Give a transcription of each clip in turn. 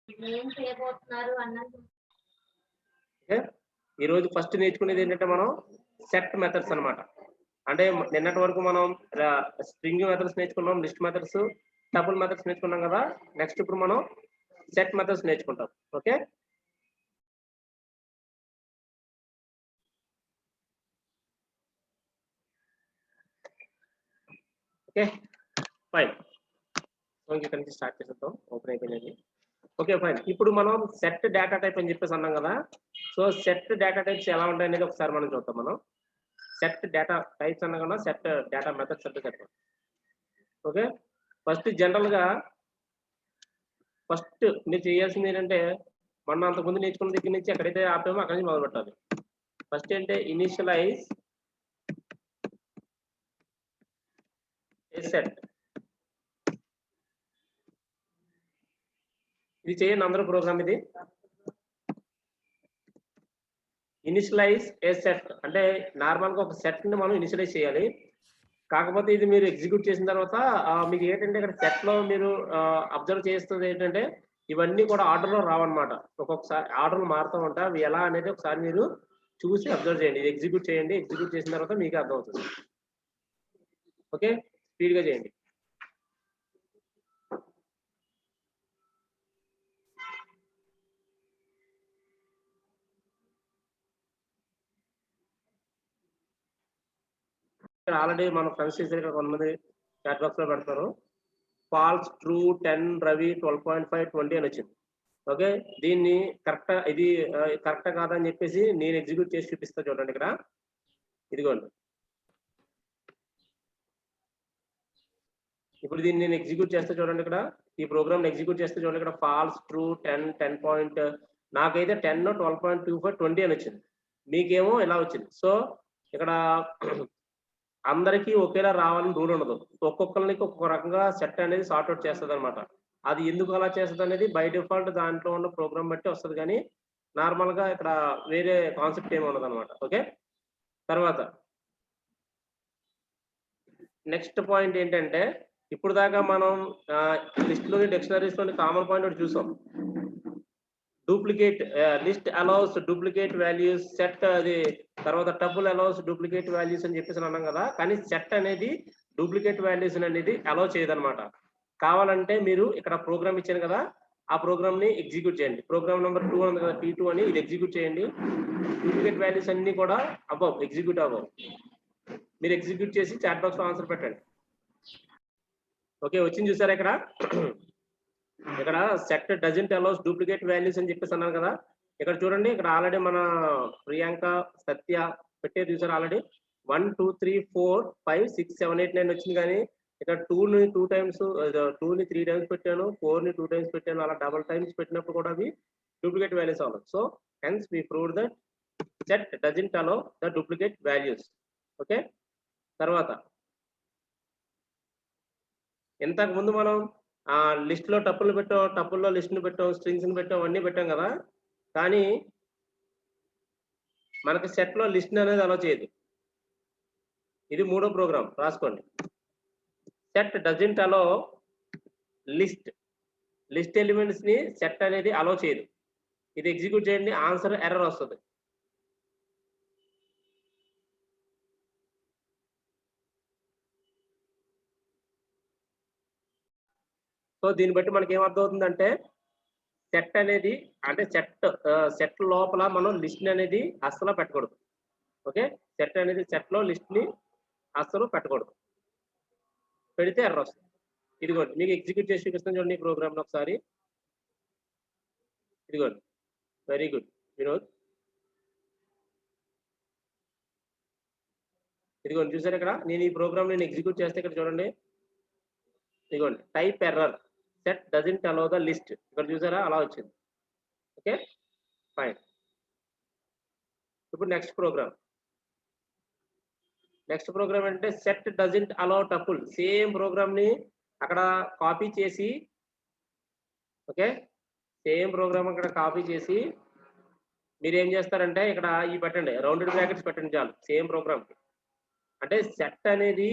ఏం చేయబోతున్నారు అన్నది. ఓకే, ఈరోజు ఫస్ట్ నేర్చుకునేది ఏంటంటే మనం సెట్ మెథడ్స్ అన్నమాట. అంటే నిన్నటి వరకు మనం స్ట్రింగ్ మెథడ్స్ నేర్చుకున్నాం, లిస్ట్ మెథడ్స్, టపుల్ మెథడ్స్ నేర్చుకున్నాం కదా. నెక్స్ట్ ఇప్పుడు మనం సెట్ మెథడ్స్ నేర్చుకుంటాం. Okay, okay fine. సో ఇక్కడ నుంచి స్టార్ట్ చేసేద్దాం. ఓపెన్ అయిపోయినది. Okay fine. ఇప్పుడు మనం సెట్ డేటా టైప్ అని చెప్పేసి అన్నాం కదా. సో సెట్ డేటా టైప్స్ ఎలా ఉంటాయి అనేది ఒకసారి మనం చూద్దాం. మనం సెట్ డేటా టైప్స్ అన్నా కదా, సెట్ డేటా మెథడ్స్ అంటే చెప్పాలి. ఓకే, ఫస్ట్ జనరల్ గా ఫస్ట్ మీరు చేయాల్సింది ఏంటంటే మనం అంతకుముందు నేర్చుకున్న దగ్గర నుంచి ఎక్కడైతే ఆపామో అక్కడి నుంచి మొదలు పెట్టాలి. ఫస్ట్ ఏంటంటే ఇనిషియలైజ్ ఏ సెట్. ఇది చేయండి అందరూ ప్రోగ్రామ్. ఇది ఇనిషియలైజ్ ఏ సెట్ అంటే నార్మల్ గా ఒక సెట్ ని మనం ఇనిషియలైజ్ చేయాలి. కాకపోతే ఇది మీరు ఎగ్జిక్యూట్ చేసిన తర్వాత మీకు ఏంటంటే ఇక్కడ సెట్ లో మీరు అబ్జర్వ్ చేస్తుంది ఏంటంటే ఇవన్నీ కూడా ఆర్డర్ లో రావన్నమాట. ఒక్కొక్కసారి ఆర్డర్లు మారుతూ ఉంటాయి. అవి ఎలా అనేది ఒకసారి మీరు చూసి అబ్జర్వ్ చేయండి. ఇది ఎగ్జిక్యూట్ చేయండి. ఎగ్జిక్యూట్ చేసిన తర్వాత మీకు అర్థమవుతుంది. ఓకే, స్పీడ్ గా చేయండి. ఆల్రెడీ మన ఫ్రెండ్స్ ఇక్కడ కొంతమంది చాట్ బాక్స్ లో పెడతారు. ఫాల్స్, ట్రూ, 10, రవి 12.5, 20 అని వచ్చింది. ఓకే, దీన్ని కరెక్ట్, ఇది కరెక్ట్ కాదని చెప్పేసి నేను ఎగ్జిక్యూట్ చేసి చూపిస్తా చూడండి. ఇక్కడ ఇదిగోండి, ఇప్పుడు దీన్ని నేను ఎగ్జిక్యూట్ చేస్తే చూడండి. ఇక్కడ ఈ ప్రోగ్రామ్ ఎగ్జిక్యూట్ చేస్తే చూడండి. ఇక్కడ ఫాల్స్, ట్రూ, 10, 10. నాకైతే 10, 12.25, 20 అని వచ్చింది. మీకేమో ఇలా వచ్చింది. సో ఇక్కడ అందరికీ ఒకేలా రావాలని రూల్ ఉండదు. ఒక్కొక్కరికి ఒక్కొక్క రకంగా సెట్ అనేది సార్ట్అవుట్ చేస్తుంది అనమాట. అది ఎందుకు అలా చేస్తుంది అనేది బై డిఫాల్ట్ దాంట్లో ఉన్న ప్రోగ్రామ్ బట్టి వస్తుంది, కానీ నార్మల్ గా ఇక్కడ వేరే కాన్సెప్ట్ ఏమి ఉండదు అనమాట. ఓకే, తర్వాత నెక్స్ట్ పాయింట్ ఏంటంటే ఇప్పుడు దాకా మనం లిస్ట్ లోని డిక్షనరీస్ లోని కామన్ పాయింట్ ఒకటి చూసాం. Duplicate list allows duplicate values, set అది తర్వాత టబుల్ అలౌస్ డూప్లికేట్ వాల్యూస్ అని చెప్పేసి అన్నాం కదా. కానీ సెట్ అనేది డూప్లికేట్ వాల్యూస్ అనేది అలౌ చేయదన్నమాట. కావాలంటే మీరు ఇక్కడ ప్రోగ్రామ్ ఇచ్చాను కదా, ఆ ప్రోగ్రామ్ ని ఎగ్జిక్యూట్ చేయండి. ప్రోగ్రామ్ నెంబర్ 2 ఉంది కదా, P2 అని, ఇది ఎగ్జిక్యూట్ చేయండి. డూప్లికేట్ వాల్యూస్ అన్ని కూడా అబౌవ్ ఎగ్జిక్యూట్ అబౌవ్. మీరు ఎగ్జిక్యూట్ చేసి చాట్ బాక్స్ లో ఆన్సర్ పెట్టండి. ఓకే, వచ్చింది చూసారా ఇక్కడ. ఇక్కడ set doesn't allows duplicate values అని చెప్పేసి అన్నారు కదా. ఇక్కడ చూడండి, ఇక్కడ ఆల్రెడీ మన ప్రియాంక, సత్య పెట్టేది చూసారు ఆల్రెడీ. 1, 2, 3, 4, 5, 6, 7, 8, 9 వచ్చింది. కానీ ఇక్కడ 2ని 2 టైమ్స్, 2ని 3 టైమ్స్ పెట్టాను, 4ని 2 టైమ్స్ పెట్టాను. అలా డబుల్ టైమ్స్ పెట్టినప్పుడు కూడా అవి డూప్లికేట్ వాల్యూస్ అవ్వదు. So hence we prove that set doesn't allow the duplicate values. Okay, తర్వాత ఇంతకు ముందు మనం లిస్ట్ లో టప్పులు పెట్టాం, టప్పుల్లో లిస్ట్ ని పెట్టాం, స్ట్రింగ్స్ ని పెట్టాం, అన్ని పెట్టాం కదా. కానీ మనకి సెట్ లో లిస్ట్ అనేది అలా చేయదు. ఇది మూడో ప్రోగ్రామ్, రాసుకోండి. Set doesn't allow list, list elements ని సెట్ అనేది అలో చేయదు. ఇది ఎగ్జిక్యూట్ చేయండి, ఆన్సర్ ఎర్రర్ వస్తుంది. సో దీన్ని బట్టి మనకి ఏమర్థం అవుతుందంటే సెట్ అనేది అంటే సెట్ లోపల మనం లిస్ట్ అనేది అస్సలు పెట్టకూడదు. ఓకే, సెట్ అనేది సెట్ లో లిస్ట్ ని అస్సలు పెట్టకూడదు. పెడితే ఎర్రర్ వస్తుంది. ఇదిగోండి, మీకు ఎగ్జిక్యూట్ చేసి చూపిస్తాను చూడండి ప్రోగ్రామ్ లో ఒకసారి. ఇదిగోండి, వెరీ గుడ్ వినోద్. ఇదిగోండి చూసారు ఇక్కడ, నేను ఈ ప్రోగ్రామ్ నేను ఎగ్జిక్యూట్ చేస్తే ఇక్కడ చూడండి. ఇదిగోండి, type error, set doesn't allow the list. ఇక్కడ చూసారా, అలా వచ్చింది. Okay fine. ఇప్పుడు నెక్స్ట్ ప్రోగ్రామ్ అంటే set doesn't allow tuple. Same programme ని అక్కడ కాపీ చేసి, ఓకే, సేమ్ ప్రోగ్రామ్ అక్కడ కాపీ చేసి మీరు ఏం చేస్తారంటే ఇక్కడ ఈ పెట్టండి, రౌండెడ్ బ్రాకెట్స్ పెట్టండి చాలు. సేమ్ ప్రోగ్రామ్ అంటే సెట్ అనేది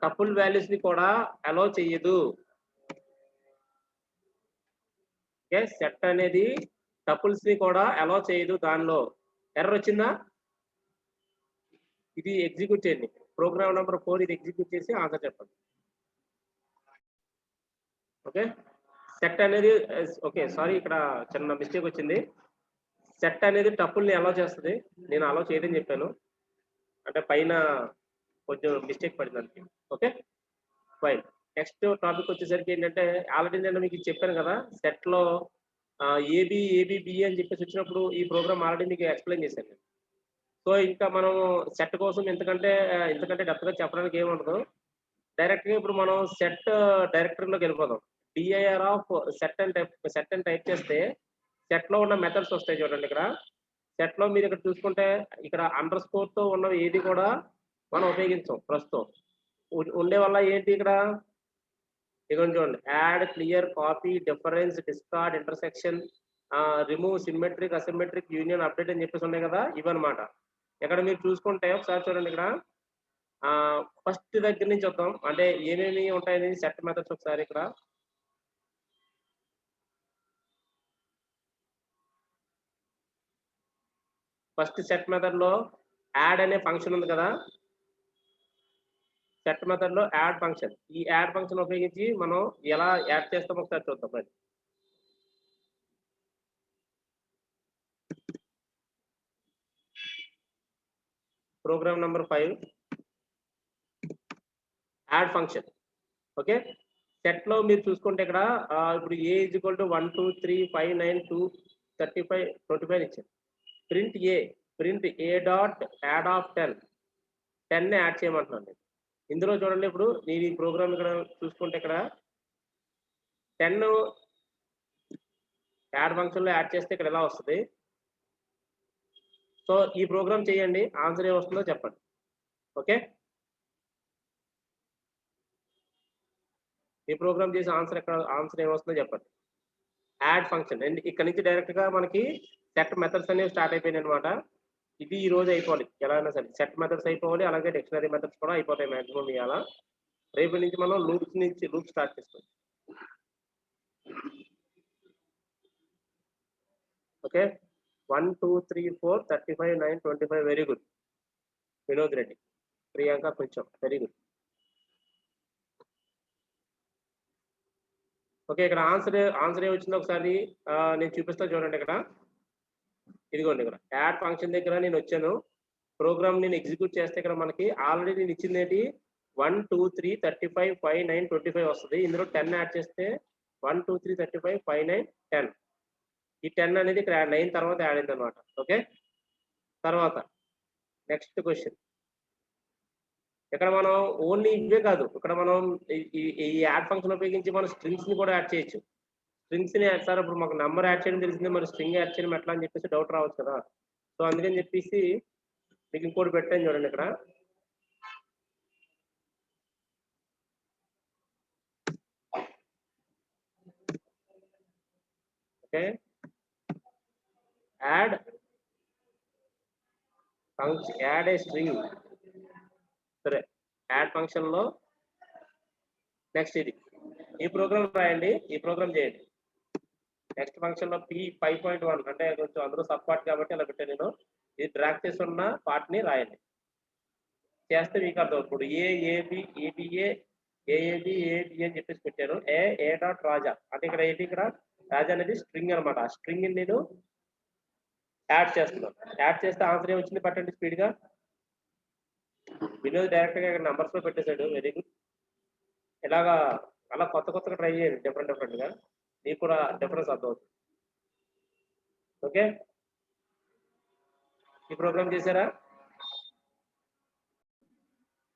టపుల్ వాల్యూస్ ని కూడా అలౌ చెయ్యదు. ఓకే, సెట్ అనేది టపుల్స్ ని కూడా అలో చేయదు. దానిలో ఎర్రర్ వచ్చిందా? ఇది ఎగ్జిక్యూట్ చేయండి. ప్రోగ్రామ్ నెంబర్ 4 ఇది ఎగ్జిక్యూట్ చేసి ఆన్సర్ చెప్పండి. ఓకే, సెట్ అనేది ఓకే సారీ ఇక్కడ చిన్న మిస్టేక్ వచ్చింది. సెట్ అనేది టపుల్ని అలో చేస్తుంది, నేను అలో చేయదని చెప్పాను, అంటే పైన కొంచెం మిస్టేక్ పడింది అంతే. Okay fine. నెక్స్ట్ టాపిక్ వచ్చేసరికి ఏంటంటే ఆల్రెడీ నేను మీకు చెప్పాను కదా, సెట్ లో ఏబిబి అని చెప్పేసి వచ్చినప్పుడు ఈ ప్రోగ్రామ్ ఆల్రెడీ మీకు ఎక్స్ప్లెయిన్ చేశాను. సో ఇంకా మనం సెట్ కోసం ఇంతకంటే డెప్త్ గా చెప్పడానికి ఏముండదు. డైరెక్ట్ గా ఇప్పుడు మనం సెట్ డైరెక్టరీలోకి వెళ్ళిపోదాం. డిఐఆర్ ఆఫ్ సెట్ అని టైప్ చేస్తే సెట్ లో ఉన్న మెథడ్స్ వస్తాయి చూడండి. ఇక్కడ సెట్ లో మీరు ఇక్కడ చూసుకుంటే ఇక్కడ అండర్ స్కోర్ తో ఉన్నవి ఏది కూడా మనం ఉపయోగించాం ప్రస్తుతం. ఉండే వల్ల ఏంటి ఇక్కడ చూడండి, add, clear, copy, difference, discard, intersection, remove, symmetric, asymmetric, union, update అని చెప్పేసి ఉన్నాయి కదా, ఇవన్నమాట. ఇక్కడ మీరు చూసుకుంటే ఒకసారి చూడండి, ఇక్కడ ఫస్ట్ దగ్గర నుంచి వద్దాం, అంటే ఏమేమి ఉంటాయని సెట్ మెథడ్స్ ఒకసారి ఇక్కడ ఫస్ట్ సెట్ మెథడ్ లో యాడ్ అనే ఫంక్షన్ ఉంది కదా, సెట్ మెథడ్ లో యాడ్ ఫంక్షన్, ఈ యాడ్ ఫంక్షన్ ఉపయోగించి మనం ఎలా యాడ్ చేస్తాం ఒకసారి చూద్దాం. మరి program number 5 add function. Okay, set లో మీరు చూసుకుంటే ఇక్కడ ఇప్పుడు ఏ ఈజ్ ఈక్వల్ టు 1 2 3 5 9 2 35 25 ఇచ్చారు. Print A dot add of 10 add చేయమంటున్నాను. ఇందులో చూడండి, ఇప్పుడు నేను ఈ ప్రోగ్రామ్ ఇక్కడ చూసుకుంటే ఇక్కడ 10 యాడ్ ఫంక్షన్ లో యాడ్ చేస్తే ఇక్కడ ఎలా వస్తుంది. సో ఈ ప్రోగ్రామ్ చేయండి, ఆన్సర్ ఏ వస్తుందో చెప్పండి. ఓకే, ఈ ప్రోగ్రామ్ చేసి ఆన్సర్ ఏమొస్తుందో చెప్పండి. యాడ్ ఫంక్షన్ అండ్ ఇక్కడ నుంచి డైరెక్ట్ గా మనకి సెట్ మెథడ్స్ అనేవి స్టార్ట్ అయిపోయినాయి అనమాట. ఇది ఈ రోజు అయిపోవాలి, ఎలా అయినా సరే సెట్ మెథడ్స్ అయిపోవాలి, అలాగే డిక్షనరీ మెథడ్స్ కూడా అయిపోతాయి మాక్సిమం ఇవాళ. రేపు నుంచి మనం లూప్ స్టార్ట్ చేస్తాం. Okay, 1 2 3 4 35 9 25 very good. Vinod Reddy, Priyanka కొంచెం వెరీ గుడ్. ఓకే, ఇక్కడ ఆన్సర్ ఏ వచ్చిందో ఒకసారి నేను చూపిస్తా చూడండి. ఇక్కడ ఇదిగోండి, ఇక్కడ యాడ్ ఫంక్షన్ దగ్గర నేను వచ్చాను. ప్రోగ్రామ్ నేను ఎగ్జిక్యూట్ చేస్తే ఇక్కడ మనకి ఆల్రెడీ నేను ఇచ్చింది ఏంటి 1 2 3 35 5 9 25 వస్తుంది. ఇందులో 10 యాడ్ చేస్తే 1 2 3 35 5 9 10. ఈ 10 అనేది ఇక్కడ 9 తర్వాత యాడ్ అయింది అనమాట. ఓకే, తర్వాత నెక్స్ట్ క్వశ్చన్. ఇక్కడ మనం ఓన్లీ ఇవే కాదు, ఇక్కడ మనం ఈ యాడ్ ఫంక్షన్ ఉపయోగించి మనం స్ట్రింగ్స్ ని కూడా యాడ్ చేయొచ్చు. స్ట్రింగ్స్ ని యాడ్ సార్ ఇప్పుడు మాకు నెంబర్ యాడ్ చేయడం తెలిసింది, మరి స్ట్రింగ్ యాడ్ చేయడం ఎట్లా అని చెప్పేసి డౌట్ రావచ్చు కదా. సో అందుకని చెప్పేసి మీకు ఇంకోటి పెట్టాను చూడండి ఇక్కడ. Okay, add function, add a string. సరే, యాడ్ ఫంక్షన్ లో నెక్స్ట్ ఈ ప్రోగ్రామ్ రాయండి, ఈ ప్రోగ్రామ్ చేయండి. నెక్స్ట్ ఫంక్షన్ లో P5.1 అంటే కొంచెం అందరూ సబ్ పార్ట్ కాబట్టి అలా పెట్టాను నేను. ఇది డ్రాగ్ చేసి ఉన్న పార్ట్ ని రాయండి, చేస్తే మీకు అర్థం. ఇప్పుడు ఏఏబి ఏబిఏ ఏఏబి ఏబి అని చెప్పేసి పెట్టాను. ఏ డాట్ రాజా అంటే ఇక్కడ ఏంటి, ఇక్కడ రాజా అనేది స్ట్రింగ్ అనమాట. ఆ స్ట్రింగ్ నేను యాడ్ చేస్తున్నాను. యాడ్ చేస్తే ఆన్సర్ ఏమొచ్చింది పట్టండి స్పీడ్ గా. వినోద్ డైరెక్ట్ గా ఇక్కడ నంబర్స్ లో పెట్టేశాడు, వెరీ గుడ్. ఇలాగా అలా కొత్తగా ట్రై చేయండి, డిఫరెంట్ గా, మీకు కూడా డిఫరెన్స్ అర్థమవుతుంది. ఓకే, ఈ ప్రోగ్రామ్ చేశారా?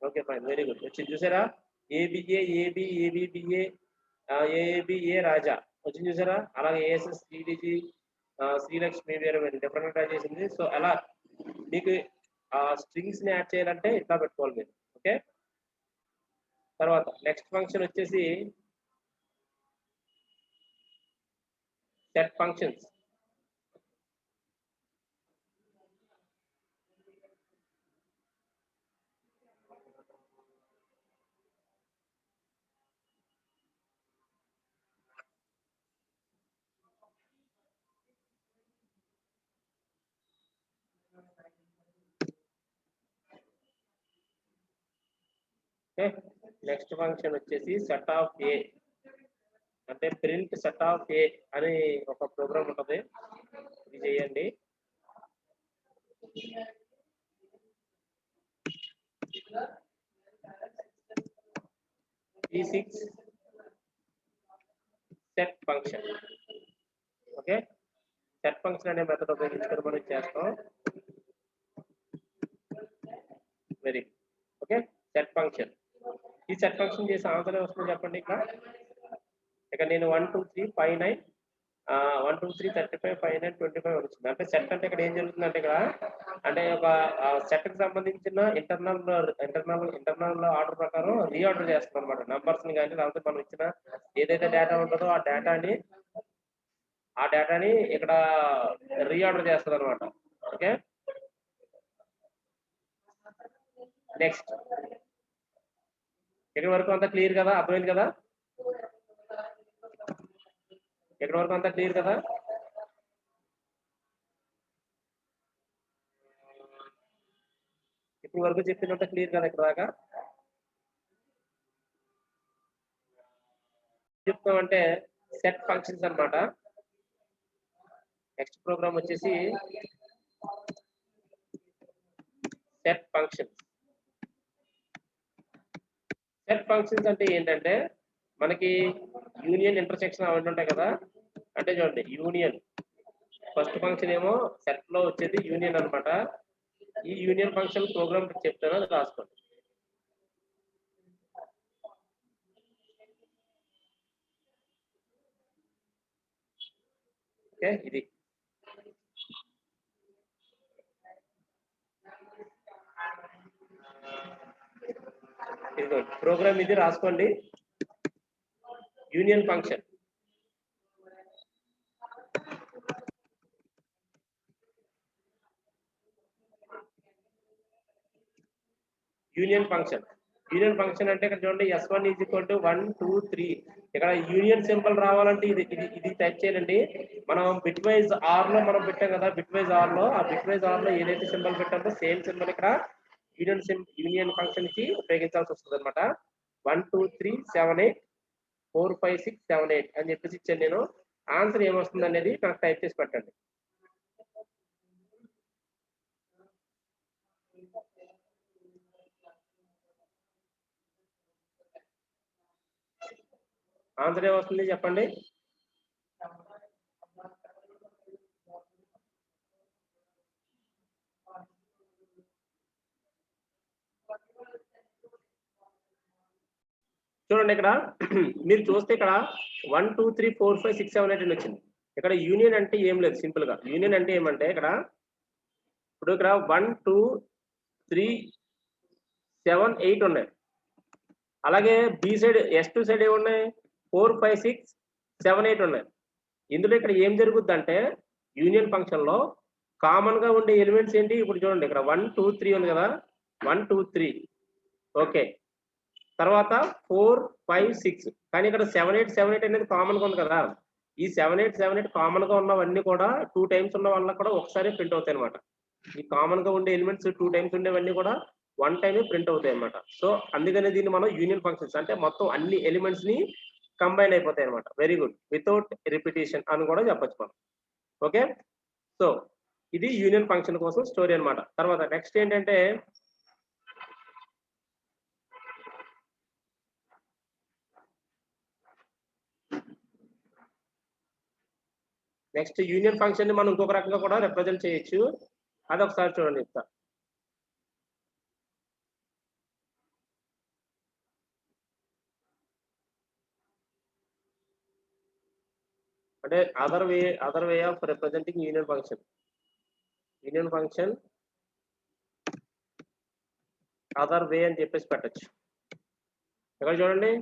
Okay fine, very good. వచ్చింది చూసారా, ఏబిఏ ఏబి ఏబిబిఏ ఏబిఏ రాజా వచ్చింది చూసారా. అలాగే ఏఎస్ఎస్ శ్రీడిజి శ్రీలక్ష్మి వేరే డిఫరెంట్ ట్రై చేసింది. సో అలా మీకు స్ట్రింగ్స్ ని యాడ్ చేయాలంటే ఇట్లా పెట్టుకోవాలి మీరు. ఓకే, తర్వాత నెక్స్ట్ ఫంక్షన్ వచ్చేసి set functions. Okay, next function వచ్చేసి సెట్ ఆఫ్ ఏ, అంటే ప్రింట్ సెట్ ఆఫ్ ఏ అని ఒక ప్రోగ్రామ్ ఉంటుంది. ఇది చేయండి. E6 set function. Okay, set function అనే మెథడ్ ఉపయోగించుకొని మనం చేస్తాం. Very okay, set function. ఈ సెట్ ఫంక్షన్ చేసే ఆన్సర్ వస్తుంది చెప్పండి. ఇక్కడ నేను 1 2 3 5 9 1 2 3 35 5 9 25 వచ్చింది. అంటే సెట్ అంటే ఇక్కడ ఏం జరుగుతుందంటే ఇక్కడ అంటే ఒక సెట్ కి సంబంధించిన ఇంటర్నల్ ఆర్డర్ ప్రకారం రీఆర్డర్ చేస్తాం అనమాట. నంబర్స్ ని కానీ లేకపోతే మనం ఇచ్చిన ఏదైతే డేటా ఉంటుందో ఆ డేటాని ఇక్కడ రీఆర్డర్ చేస్తుంది అనమాట. ఓకే, నెక్స్ట్ ఇక్కడ వరకు అంతా క్లియర్ కదా, అర్థమైంది కదా? ఇక్కడ వరకు అంతా క్లియర్ కదా? ఇప్పుడు వరకు చెప్పినంత క్లియర్ కదా? ఇక్కడ దాకా చెప్తామంటే సెట్ ఫంక్షన్స్ అన్నమాట. నెక్స్ట్ ప్రోగ్రామ్ వచ్చేసి సెట్ ఫంక్షన్స్. సెట్ ఫంక్షన్స్ అంటే ఏంటంటే మనకి యూనియన్, ఇంటర్సెక్షన్ అవన్నీ ఉంటాయి కదా. అంటే చూడండి, యూనియన్ ఫస్ట్ ఫంక్షన్ ఏమో సెట్ లో వచ్చేది యూనియన్ అన్నమాట. ఈ యూనియన్ ఫంక్షన్ ప్రోగ్రామ్ చెప్తాను, అది రాసుకోండి. ఓకే, ఇది ప్రోగ్రామ్, ఇది రాసుకోండి. యూనియన్ ఫంక్షన్, యూనియన్ ఫంక్షన్ అంటే ఇక్కడ చూడండి, S1 = 1 2 3. ఇక్కడ యూనియన్ సింబల్ రావాలంటే ఇది టైప్ చేయాలండి. మనం బిట్ వైజ్ ఆర్ లో మనం పెట్టాం కదా, బిట్ వైజ్ ఆర్ లో ఏదైతే సింబల్ పెట్టామో సేమ్ సింబల్ ఇక్కడ యూనియన్ ఫంక్షన్ కి ఉపయోగించాల్సి వస్తుంది అనమాట. 1 2 3 7 8 4 5 6 7 8 అని చెప్పేసి ఇచ్చాను నేను. ఆన్సర్ ఏమొస్తుంది అనేది నాకు టైప్ చేసి పెట్టండి. ఆన్సర్ ఏమొస్తుంది చెప్పండి. చూడండి, ఇక్కడ మీరు చూస్తే ఇక్కడ 1 2 3 4 5 6 7 8 అని వచ్చింది. ఇక్కడ యూనియన్ అంటే ఏం లేదు, సింపుల్ గా యూనియన్ అంటే ఏమంటే ఇక్కడ ఇప్పుడు ఇక్కడ 1 2 3 7 8 ఉన్నాయి. అలాగే బి సైడ్ S2 సైడ్ ఏమున్నాయి, 4 5 6 7 8 ఉన్నాయి. ఇందులో ఇక్కడ ఏం జరుగుద్ది అంటే యూనియన్ ఫంక్షన్ లో కామన్ గా ఉండే ఎలిమెంట్స్ ఏంటి? ఇప్పుడు చూడండి, ఇక్కడ 1 2 3 ఉంది కదా, 1 2 3 ఓకే. తర్వాత 4 5 6, కానీ ఇక్కడ 7 8 అనేది కామన్ గా ఉంది కదా. ఈ 7 8 కామన్ గా ఉన్నవన్నీ కూడా 2 టైమ్స్ ఉన్న వల్ల కూడా ఒకసారి ప్రింట్ అవుతాయి అనమాట. ఈ కామన్ గా ఉండే ఎలిమెంట్స్ 2 టైమ్స్ ఉండేవన్నీ కూడా 1 టైమే ప్రింట్ అవుతాయి అనమాట. సో అందుకనే దీన్ని మనం యూనియన్ ఫంక్షన్స్ అంటే మొత్తం అన్ని ఎలిమెంట్స్ ని కంబైన్ అయిపోతాయి అనమాట. వెరీ గుడ్, వితౌట్ రిపిటేషన్ అని కూడా చెప్పొచ్చు మనం. ఓకే, సో ఇది యూనియన్ ఫంక్షన్ కోసం స్టోరీ అనమాట. తర్వాత నెక్స్ట్ ఏంటంటే నెక్స్ట్ యూనియన్ ఫంక్షన్ ని మనం ఇంకొక రకంగా కూడా రిప్రజెంట్ చేయొచ్చు. అది ఒకసారి చూడండి చెప్తా. అంటే other way of representing union function other way అని చెప్పేసి పెట్టచ్చు. ఇక్కడ చూడండి,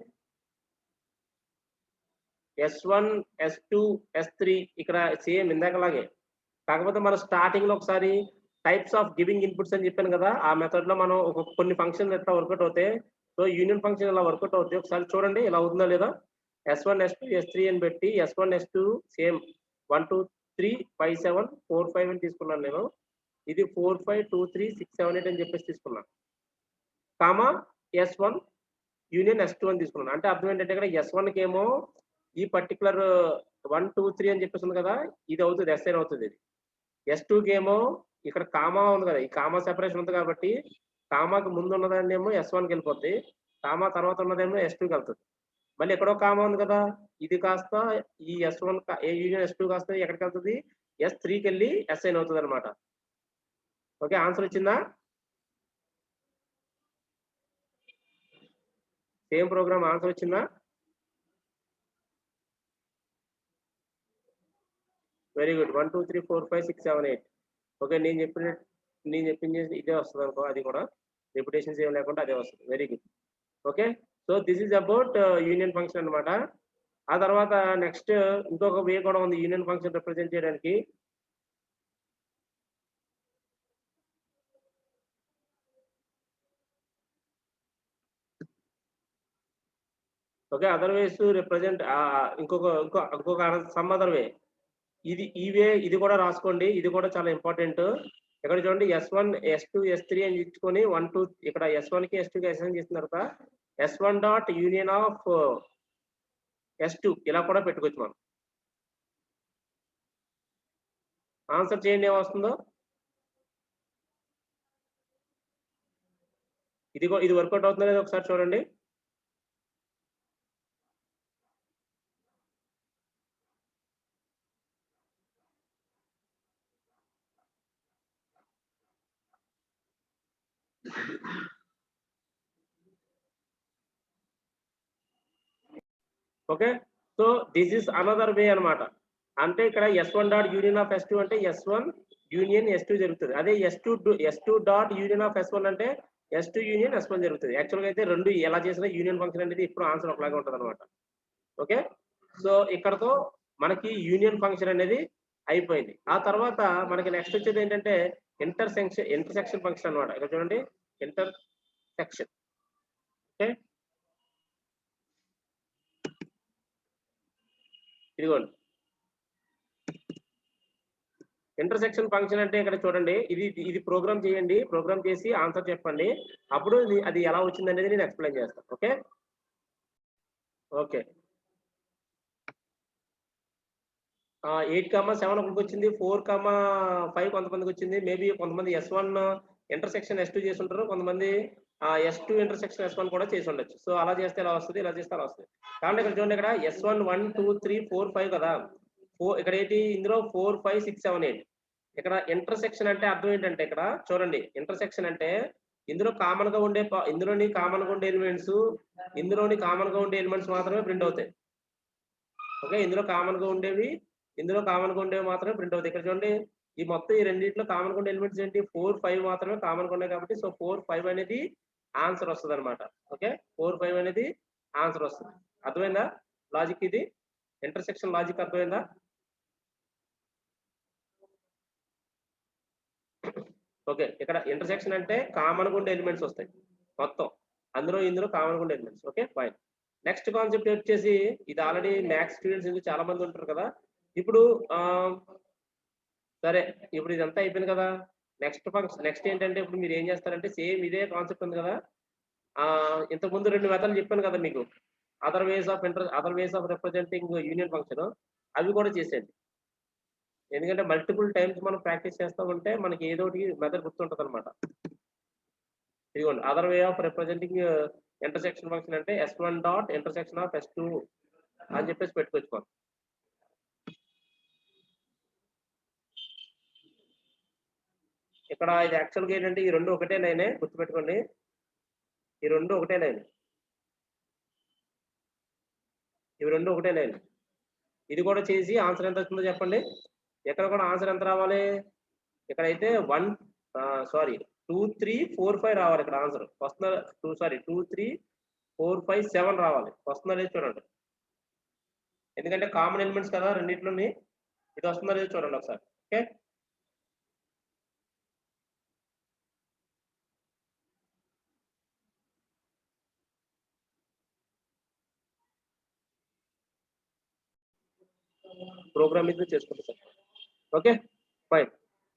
S1 S2 S3 ఇక్కడ సేమ్ ఇందాకలాగే, కాకపోతే మనం స్టార్టింగ్ లో ఒకసారి టైప్స్ ఆఫ్ గివింగ్ ఇన్పుట్స్ అని చెప్పాను కదా, ఆ మెథడ్ లో మనం కొన్ని ఫంక్షన్ ఎట్లా వర్కౌట్ అవుతాయి. సో యూనియన్ ఫంక్షన్ ఇలా వర్కౌట్ అవుతాయి. ఒకసారి చూడండి ఇలా అవుతుందా లేదా. S1 S2 S3 అని పెట్టి S1 S2 సేమ్ 1 2 3 5 7 4 5 అని తీసుకున్నాను నేను. ఇది 4 5 2 3 6 7 8 అని చెప్పేసి తీసుకున్నాను. కామా S1 యూనియన్ S2 అని తీసుకున్నాను. అంటే అర్థం ఏంటంటే ఇక్కడ S1 కి ఏమో ఈ పర్టికులర్ 1 2 3 అని చెప్పేసి ఉంది కదా, ఇది అవుతుంది ఎస్ఐన్ అవుతుంది. ఇది S2 కి ఏమో ఇక్కడ కామా ఉంది కదా, ఈ కామా సెపరేషన్ ఉంది కాబట్టి కామాకి ముందు ఉన్నదాన్ని ఏమో S1 కి వెళ్ళిపోద్ది, కామా తర్వాత ఉన్నదేమో S2 కి వెళ్తుంది. మళ్ళీ ఎక్కడో కామా ఉంది కదా, ఇది కాస్త ఈ S1 యూనియన్ S2 కాస్త ఎక్కడికి వెళ్తుంది, S3 కి వెళ్ళి ఎస్ఐన్ అవుతుంది అనమాట. ఓకే, ఆన్సర్ వచ్చిందా? సేమ్ ప్రోగ్రామ్ ఆన్సర్ వచ్చిందా? Very good. 1 2 3 4 5 6 7 8. ఓకే, నేను చెప్పింది ఇదే వస్తుంది అనుకో, అది కూడా రిపిటేషన్స్ ఏం లేకుండా అదే వస్తుంది. Very good. Okay, so this is about union function అనమాట. ఆ తర్వాత నెక్స్ట్ ఇంకొక వే కూడా ఉంది యూనియన్ ఫంక్షన్ రిప్రజెంట్ చేయడానికి. ఓకే, అదర్ వేస్ రిప్రజెంట్ ఇంకొక సమ్ అదర్ వే. ఈ వే ఇది కూడా రాసుకోండి, ఇది కూడా చాలా ఇంపార్టెంట్. ఇక్కడ చూడండి S1 S2 S3 అని ఇచ్చుకొని 1 2 ఇక్కడ S1 కి S2 కి అసైన్ చేసిన తర్వాత S1 dot union of S2 ఇలా కూడా పెట్టుకోవచ్చు మనం. ఆన్సర్ చేయండి ఏమొస్తుందో. ఇది వర్కౌట్ అవుతుందో లేదో ఒకసారి చూడండి. Okay, so this is another way అనమాట. అంటే ఇక్కడ S1 dot union of S2 అంటే S1 యూనియన్ S2 జరుగుతుంది. అదే S2 dot union of S1 అంటే S2 యూనియన్ S1 జరుగుతుంది. యాక్చువల్గా అయితే రెండు ఎలా చేసినా యూనియన్ ఫంక్షన్ అనేది ఇప్పుడు ఆన్సర్ ఒకలాగా ఉంటుంది అనమాట. ఓకే, సో ఇక్కడతో మనకి యూనియన్ ఫంక్షన్ అనేది అయిపోయింది. ఆ తర్వాత మనకి నెక్స్ట్ వచ్చేది ఏంటంటే ఇంటర్సెక్షన్ ఫంక్షన్ అనమాట. ఇక్కడ చూడండి ఇంటర్సెక్షన్. ఓకే, ఇదిగోండి ఇంటర్సెక్షన్ ఫంక్షన్ అంటే ఇక్కడ చూడండి, ఇది ప్రోగ్రామ్ చేయండి, ప్రోగ్రామ్ చేసి ఆన్సర్ చెప్పండి, అప్పుడు అది ఎలా వచ్చింది అనేది నేను ఎక్స్ప్లెయిన్ చేస్తాను. ఓకే ఓకే 8,7 ఒకరికి వచ్చింది, 4,5 కొంతమందికి వచ్చింది. మేబీ కొంతమంది S1 ఇంటర్సెక్షన్ S2 చేసి ఉంటారు, కొంతమంది S2 ఇంటర్సెక్షన్ S1 కూడా చేసి ఉండొచ్చు. సో అలా చేస్తే ఎలా వస్తుంది, ఇలా చేస్తే అలా వస్తుంది. కాబట్టి ఇక్కడ చూడండి, ఇక్కడ S1 1 2 3 4 5 కదా, ఇక్కడ ఏంటి, ఇందులో 4 5 6 7 8. ఇక్కడ ఇంటర్సెక్షన్ అంటే అర్థం ఏంటంటే, ఇక్కడ చూడండి ఇంటర్సెక్షన్ అంటే ఇందులోని కామన్ గా ఉండే ఎలిమెంట్స్, ఇందులోని కామన్ గా ఉండే ఎలిమెంట్స్ మాత్రమే ప్రింట్ అవుతాయి. ఓకే, ఇందులో కామన్ గా ఉండేవి మాత్రమే ప్రింట్ అవుతాయి. ఇక్కడ చూడండి, ఈ మొత్తం ఈ రెండింటిలో కామన్ గా ఉండే ఎలిమెంట్స్ ఏంటి, 4 5 మాత్రమే కామన్ గా ఉన్నాయి కాబట్టి సో 4 5 అనేది ఆన్సర్ వస్తుంది అనమాట. ఓకే, 4 5 అనేది ఆన్సర్ వస్తుంది. అర్థమైందా లాజిక్? ఇది ఇంటర్సెక్షన్ లాజిక్ అర్థమైందా? ఓకే, ఇక్కడ ఇంటర్సెక్షన్ అంటే కామన్ గా ఉండే ఎలిమెంట్స్ వస్తాయి మొత్తం, ఇందులో కామన్ గా ఉండే elements. Okay fine. Next concept వచ్చేసి, ఇది ఆల్రెడీ మ్యాథ్స్ స్టూడెంట్స్ చాలా మంది ఉంటారు కదా. ఇప్పుడు సరే, ఇప్పుడు ఇదంతా అయిపోయింది కదా. నెక్స్ట్ ఏంటంటే, ఇప్పుడు మీరు ఏం చేస్తారంటే, సేమ్ ఇదే కాన్సెప్ట్ ఉంది కదా, ఇంతకుముందు 2 మెథడ్లు చెప్పాను కదా మీకు, other ways of representing union function, అవి కూడా చేసేది. ఎందుకంటే మల్టిపుల్ టైమ్స్ మనం ప్రాక్టీస్ చేస్తూ ఉంటే మనకి ఏదో ఒకటి మెథడ్ గుర్తుంటుంది అనమాట. ఇదిగోండి, other way of representing intersection function అంటే S1 dot intersection of S2 అని చెప్పేసి పెట్టుకోవచ్చు. ఇక్కడ ఇది యాక్చువల్గా ఏంటంటే, ఈ రెండు ఒకటే లైనే, గుర్తుపెట్టుకోండి, ఈ రెండు ఒకటే లైన్, ఇవి రెండు ఒకటే లైన్. ఇది కూడా చేసి ఆన్సర్ ఎంత వస్తుందో చెప్పండి. ఎక్కడ కూడా ఆన్సర్ ఎంత రావాలి, ఇక్కడైతే 2 3 4 5 రావాలి. ఇక్కడ ఆన్సర్ వస్తుందా, 2 3 4 5 7 రావాలి. వస్తుందా లేదు చూడండి, ఎందుకంటే కామన్ ఎలిమెంట్స్ కదా రెండింటిలోని. ఇది వస్తుందా లేదు చూడండి ఒకసారి. ఓకే, ప్రోగ్రామ్ ఇది చేసుకుంటాం సార్. Okay fine.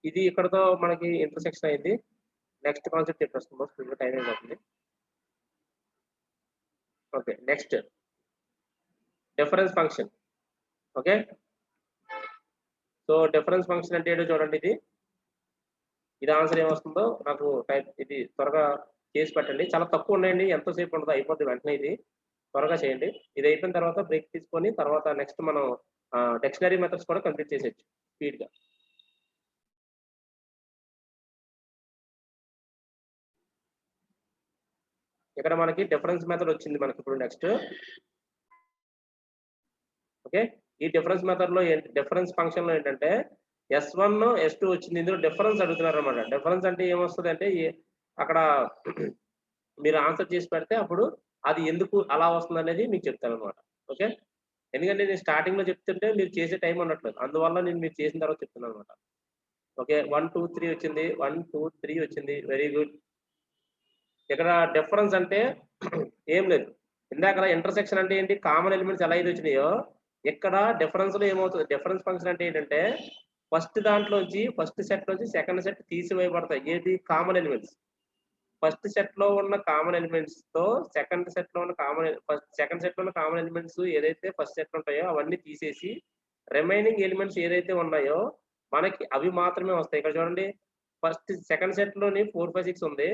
ఇది ఇక్కడతో మనకి ఇంటర్సెక్షన్ అయింది. నెక్స్ట్ కాన్సెప్ట్ చెప్పేస్తాం, టైం అయిపోతుంది. Okay, next difference function. Okay, so difference function అంటే ఏంటో చూడండి. ఇది ఆన్సర్ ఏమొస్తుందో నాకు టైప్ ఇది త్వరగా చేసి పెట్టండి. చాలా తక్కువ ఉన్నాయండి, ఎంతసేపు ఉండదు, అయిపోద్ది వెంటనే. ఇది త్వరగా చేయండి. ఇది అయిపోయిన తర్వాత బ్రేక్ తీసుకొని తర్వాత నెక్స్ట్ మనం డిక్షనరీ మెథడ్స్ కూడా కంప్లీట్ చేసేయచ్చు స్పీడ్గా. ఇక్కడ మనకి డిఫరెన్స్ మెథడ్ వచ్చింది మనకి ఇప్పుడు నెక్స్ట్. ఓకే, ఈ డిఫరెన్స్ మెథడ్ లో డిఫరెన్స్ ఫంక్షన్ లో ఏంటంటే S1 S2 వచ్చింది. ఇందులో డిఫరెన్స్ అడుగుతున్నారు అనమాట. డిఫరెన్స్ అంటే ఏమొస్తుంది అంటే అక్కడ మీరు ఆన్సర్ చేసి పెడితే అప్పుడు అది ఎందుకు అలా వస్తుంది అనేది మీకు చెప్తాను అనమాట. ఓకే, ఎందుకంటే నేను స్టార్టింగ్ లో చెప్తుంటే మీరు చేసే టైం ఉండట్లేదు, అందువల్ల నేను మీరు చేసిన తర్వాత చెప్తున్నాను అనమాట. ఓకే, 1 2 3 వచ్చింది, 1 2 3 వచ్చింది, వెరీ గుడ్. ఇక్కడ డిఫరెన్స్ అంటే ఏం లేదు. ఇందాక ఇంటర్సెక్షన్ అంటే ఏంటి, కామన్ ఎలిమెంట్స్ ఎలా అయితే వచ్చినాయో ఇక్కడ డిఫరెన్స్ లో ఏమవుతుంది, డిఫరెన్స్ ఫంక్షన్ అంటే ఏంటంటే ఫస్ట్ దాంట్లోంచి ఫస్ట్ సెట్ నుంచి సెకండ్ సెట్ తీసివేయబడతాయి. ఏది, కామన్ ఎలిమెంట్స్. ఫస్ట్ సెట్ లో ఉన్న కామన్ ఎలిమెంట్స్ తో సెకండ్ సెట్ లో ఉన్న సెకండ్ సెట్ లో ఉన్న కామన్ ఎలిమెంట్స్ ఏదైతే ఫస్ట్ సెట్ ఉంటాయో అవన్నీ తీసేసి రిమైనింగ్ ఎలిమెంట్స్ ఏదైతే ఉన్నాయో మనకి అవి మాత్రమే వస్తాయి. ఇక్కడ చూడండి, ఫస్ట్ సెకండ్ సెట్ లోని 4 5 6 ఉంది,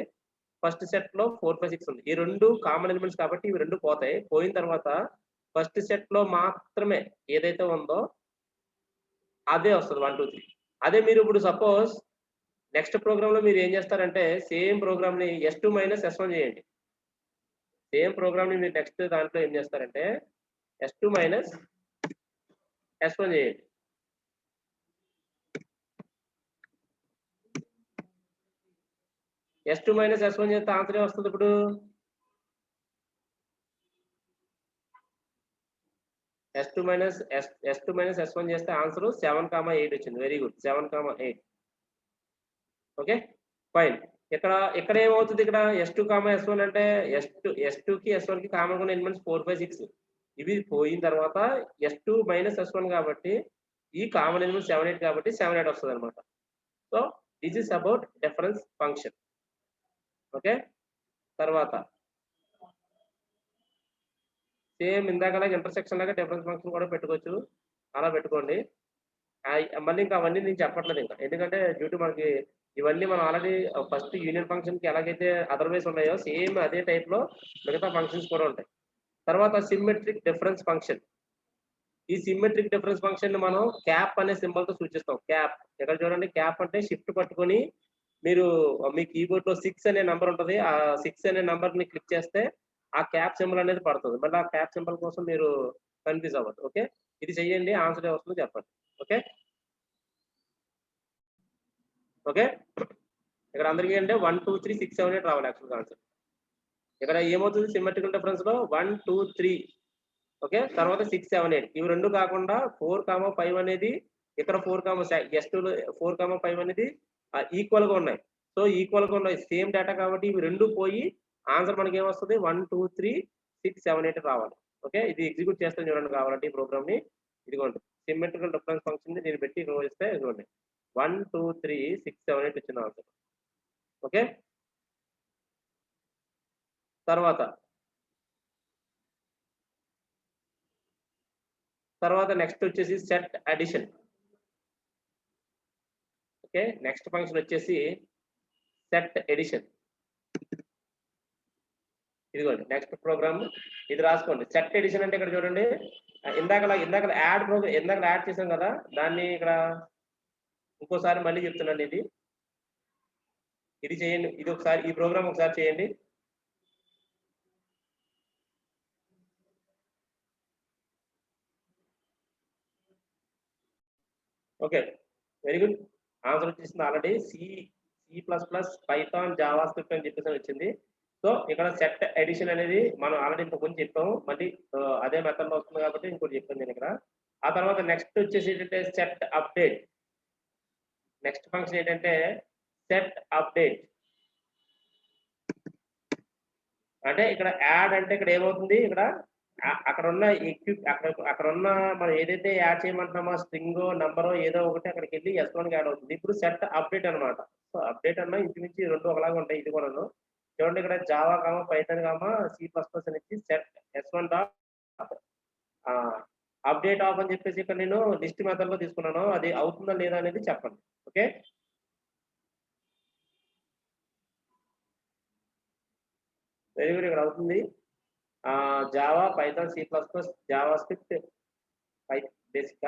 ఫస్ట్ సెట్ లో 4 5 6 ఉంది. ఈ రెండు కామన్ ఎలిమెంట్స్ కాబట్టి ఇవి రెండు పోతాయి. పోయిన తర్వాత ఫస్ట్ సెట్ లో మాత్రమే ఏదైతే ఉందో అదే వస్తుంది 1 2 3. అదే మీరు ఇప్పుడు సపోజ్ నెక్స్ట్ ప్రోగ్రామ్ లో మీరు ఏం చేస్తారంటే సేమ్ ప్రోగ్రామ్ ని S2 మైనస్ S1 చేయండి. సేమ్ ప్రోగ్రామ్ ని మీరు నెక్స్ట్ దాంట్లో ఏం చేస్తారంటే S2 మైనస్ S1 చేయండి. S2 మైనస్ S1 చేస్తే ఆన్సర్ వస్తుంది. ఇప్పుడు S2 మైనస్ S1 చేస్తే ఆన్సర్ 7, 8 వచ్చింది. Very good, 7, 8. Okay, fine. ఇక్కడ ఏమవుతుంది, ఇక్కడ S2, S1 అంటే S2 కి S1 కి కామన్ గా ఎలిమెంట్స్ 4 5 6. ఇవి పోయిన తర్వాత S2 మైనస్ S1 కాబట్టి ఈ కామన్ ఎలిమెంట్ 7 8 కాబట్టి 7 8 వస్తుంది అనమాట. So this is about difference function. Okay, తర్వాత సేమ్ ఇందాక ఇంటర్సెక్షన్ లాగా డిఫరెన్స్ ఫంక్షన్ కూడా పెట్టుకోవచ్చు. అలా పెట్టుకోండి. మళ్ళీ ఇంకా అవన్నీ నేను చెప్పట్లేదు ఇంకా, ఎందుకంటే డ్యూ టు మనకి ఇవన్నీ మనం ఆల్రెడీ ఫస్ట్ యూనియన్ ఫంక్షన్ కి ఎలాగైతే అదర్వైజ్ ఉన్నాయో సేమ్ అదే టైప్ లో మిగతా ఫంక్షన్స్ కూడా ఉంటాయి. తర్వాత సిమ్మెట్రిక్ డిఫరెన్స్ ఫంక్షన్. ఈ సిమ్మెట్రిక్ డిఫరెన్స్ ఫంక్షన్ మనం క్యాప్ అనే సింబల్ తో సూచిస్తాం. క్యాప్, ఇక్కడ చూడండి, క్యాప్ అంటే షిఫ్ట్ పట్టుకొని మీరు మీ కీబోర్డ్ లో 6 అనే నంబర్ ఉంటుంది, ఆ 6 అనే నంబర్ ని క్లిక్ చేస్తే ఆ క్యాప్ సింబల్ అనేది పడుతుంది. మళ్ళీ ఆ క్యాప్ సింబల్ కోసం మీరు కన్ఫ్యూజ్ అవ్వదు. ఓకే, ఇది చెయ్యండి, ఆన్సర్ వస్తుందో చెప్పండి. ఓకే ఓకే, ఇక్కడ అందరికీ అంటే 1 2 3 6 7 8 రావాలి యాక్చువల్ ఆన్సర్. ఇక్కడ ఏమవుతుంది, సిమెట్రికల్ డిఫరెన్స్ లో 1 2 3, ఓకే, తర్వాత 6 7 8 ఇవి రెండు కాకుండా 4 5 అనేది ఇక్కడ 4 S2 4 5 అనేది ఈక్వల్ గా ఉన్నాయి. సో ఈక్వల్ గా ఉన్నాయి, సేమ్ డేటా కాబట్టి ఇవి రెండు పోయి ఆన్సర్ మనకి ఏమొస్తుంది 1 2 3 6 7 8 రావాలి. ఓకే, ఇది ఎగ్జిక్యూట్ చేస్తాను చూడండి కావాలంటే ఈ ప్రోగ్రామ్ ని. ఇదిగోండి, సిమెట్రికల్ డిఫరెన్స్ ఫంక్షన్ ని నేను పెట్టి ఇక్కడ ఇస్తే ఇదిగోండి 1 2 3 6 7 8 వచ్చింది ఆన్సర్. ఓకే, తర్వాత నెక్స్ట్ వచ్చేసి set addition. Okay, next function వచ్చేసి సెట్ ఎడిషన్. ఇదిగోండి నెక్స్ట్ ప్రోగ్రామ్, ఇది రాసుకోండి. సెట్ ఎడిషన్ అంటే ఇక్కడ చూడండి, ఇందాక యాడ్ ప్రోగ్రామ్ ఇందాక యాడ్ చేసాం కదా, దాన్ని ఇక్కడ ఇంకోసారి మళ్ళీ చెప్తున్నాను. ఇది చేయండి, ఇది ఒకసారి ఈ ప్రోగ్రామ్ ఒకసారి చేయండి. Okay, very good. ఆన్సర్ వచ్చేసింది already. C++, Python, Java script అని చెప్పేసి వచ్చింది. సో ఇక్కడ సెట్ ఎడిషన్ అనేది మనం ఆల్రెడీ ఇంతకుముందు చెప్పాము, మళ్ళీ అదే మెథడ్ లో వస్తుంది కాబట్టి ఇంకోటి చెప్పాను నేను ఇక్కడ. ఆ తర్వాత నెక్స్ట్ వచ్చేసి ఏంటంటే సెట్ అప్డేట్. నెక్స్ట్ ఫంక్షన్ ఏంటంటే సెట్ అప్డేట్. అంటే ఇక్కడ యాడ్ అంటే ఇక్కడ ఏమవుతుంది, ఇక్కడ అక్కడ ఉన్న మనం ఏదైతే యాడ్ చేయమంటున్నామో స్ట్రింగ్ నంబర్ ఏదో ఒకటి అక్కడికి వెళ్ళి S1 కి యాడ్ అవుతుంది. ఇప్పుడు సెట్ అప్డేట్ అనమాట. సో అప్డేట్ అన్నా ఇంచుమించి రెండు ఒకలాగా ఉంటాయి. ఇది కూడా చూడండి ఇక్కడ Java Python C plus plus అని ఇచ్చి set S1 dot update of అని చెప్పేసి ఇక్కడ నేను లిస్ట్ మెథడ్ లో తీసుకున్నాను. అది అవుతుందా లేదా అనేది చెప్పండి. Okay, very good. ఇక్కడ అవుతుంది. Java Python C plus plus JavaScript basic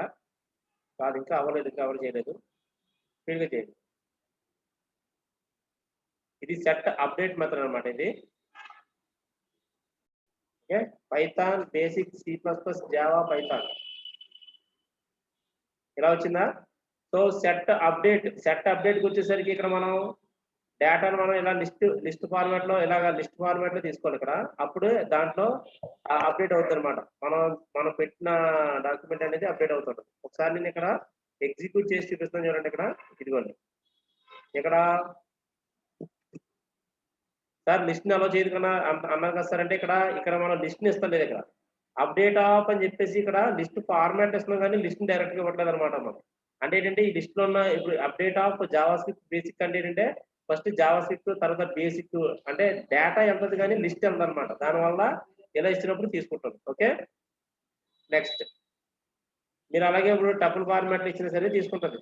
కాదు, ఇంకా అవ్వలేదు, ఇంకా ఎవరు చేయలేదు. స్పీడ్గా చేయండి. ఇది సెట్ అప్డేట్ మెథడ్ అనమాట. ఇది okay, Python basic C plus plus Java Python ఇలా వచ్చిందా? సో సెట్ అప్డేట్కి వచ్చేసరికి ఇక్కడ మనం డేటాను మనం ఇలా లిస్ట్ ఫార్మాట్ లో తీసుకోవాలి ఇక్కడ. అప్పుడు దాంట్లో అప్డేట్ అవుతుంది అనమాట. మనం పెట్టిన డాక్యుమెంట్ అనేది అప్డేట్ అవుతుంది. ఒకసారి నేను ఇక్కడ ఎగ్జిక్యూట్ చేసి చూపిస్తాను చూడండి. ఇక్కడ ఇదిగోండి, ఇక్కడ సార్ లిస్ట్ అలో చేయదు కన్నా అన్నారు కదా సార్. అంటే ఇక్కడ మనం లిస్ట్ ఇస్తాం లేదు. ఇక్కడ అప్డేట్ ఆఫ్ అని చెప్పేసి ఇక్కడ లిస్ట్ ఫార్మాట్ ఇస్తున్నాం, కానీ లిస్ట్ డైరెక్ట్ గా ఇవ్వట్లేదు అనమాట. మనం అంటే ఏంటంటే ఈ లిస్ట్ లో ఉన్న ఇప్పుడు update of Java script basic అంటే ఏంటంటే ఫస్ట్ జావా స్క్రిప్ట్, తర్వాత బేసిక్ అంటే డేటా ఎంతది కానీ లిస్ట్ ఎంత అనమాట. దానివల్ల ఇలా ఇచ్చినప్పుడు తీసుకుంటుంది. ఓకే, నెక్స్ట్ మీరు అలాగే ఇప్పుడు టపుల్ ఫార్మాట్ ఇచ్చినా సరే తీసుకుంటుంది.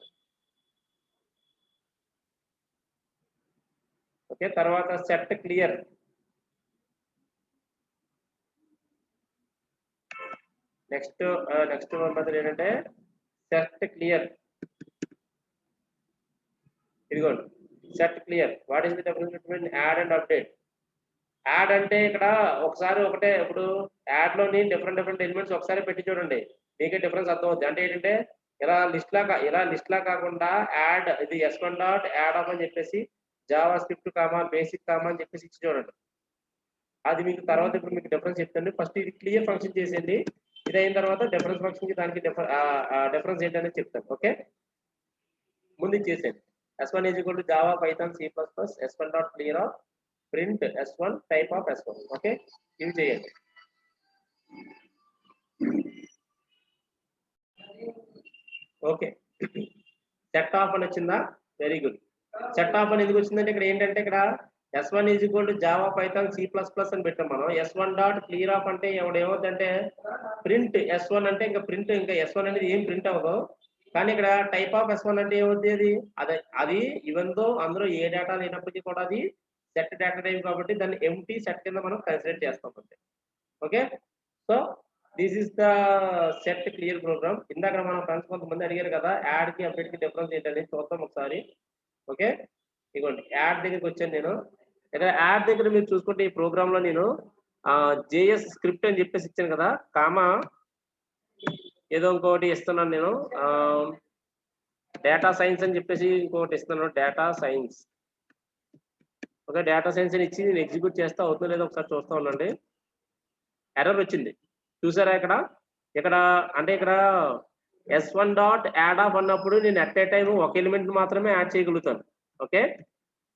ఓకే, తర్వాత సెట్ క్లియర్. నెక్స్ట్ మెథడ్ ఏంటంటే సెట్ క్లియర్. ఇదిగోండి set clear. What is the difference between add and update? Add అంటే ఇక్కడ ఒకసారి ఒకటే, ఇప్పుడు యాడ్ లోని డిఫరెంట్ ఎలిమెంట్స్ ఒకసారి పెట్టి చూడండి, మీకే డిఫరెన్స్ అర్థమవుతుంది. అంటే ఏంటంటే ఇలా లిస్ట్ లా కాకుండా యాడ్, ఇది S1 డాట్ యాడ్ ఆఫ్ అని చెప్పేసి జావా స్క్రిప్ట్ బేసిక్ అని చెప్పేసి ఇచ్చి చూడండి. అది మీకు తర్వాత ఇప్పుడు మీకు డిఫరెన్స్ చెప్తాను. ఫస్ట్ ఇది క్లియర్ ఫంక్షన్ చేసేయండి. ఇది అయిన తర్వాత డిఫరెన్స్ ఫంక్షన్ కి దానికి డిఫరెన్స్ ఏంటనేది చెప్తాను. ఓకే, ముందు చేసేయండి. S1 is equal to Java Python C plus plus S1 dot clear of print S1 type of S1. Okay, ఇవి చేయండి. ఓకే, సెట్ ఆఫ్ అని వచ్చిందా? Very good. సెట్ ఆఫ్ అని ఎందుకు వచ్చిందంటే ఇక్కడ ఏంటంటే ఇక్కడ S1 is equal to Java Python C plus plus అని పెట్టాం మనం. S1 డాట్ క్లియర్ ఆఫ్ అంటే ఏమవుతుందంటే ప్రింట్ S1 అంటే ఇంకా S1 అనేది ఏం ప్రింట్ అవ్వదు. కానీ ఇక్కడ టైప్ ఆఫ్ S1 అంటే ఏమవుతుంది? అది ఈవెన్ దో అందులో ఏ డేటా లేనప్పటికీ కూడా అది సెట్ డేటా టైప్ కాబట్టి దాన్ని ఎంటీ సెట్ కింద మనం కన్సిడర్ చేస్తాం అంతే. Okay, so this is the set clear program. ఇందాక మన ఫ్రెండ్స్ కొంతమంది అడిగారు కదా యాడ్ కి అప్డేట్ కి డిఫరెన్స్ ఏంటనేది చూద్దాం ఒకసారి. ఓకే, ఇదిగోండి యాడ్ దగ్గరికి వచ్చాను నేను. ఇక్కడ యాడ్ దగ్గర మీరు చూసుకుంటే ఈ ప్రోగ్రామ్ లో నేను JS స్క్రిప్ట్ అని చెప్పేసి ఇచ్చాను కదా, ఏదో ఇంకోటి ఇస్తున్నాను నేను, డేటా సైన్స్ అని చెప్పేసి ఇంకోటి ఇస్తున్నాను, data science. Okay, data science అని ఇచ్చి నేను ఎగ్జిక్యూట్ చేస్తా అవుతుందో లేదో ఒకసారి చూస్తా ఉండండి. ఎర్రర్ వచ్చింది చూసారా? ఇక్కడ అంటే ఇక్కడ S1 డాట్ యాడ్ ఆఫ్ అన్నప్పుడు నేను అట్ ఏ టైం ఒక ఎలిమెంట్ మాత్రమే యాడ్ చేయగలుగుతాను. Okay,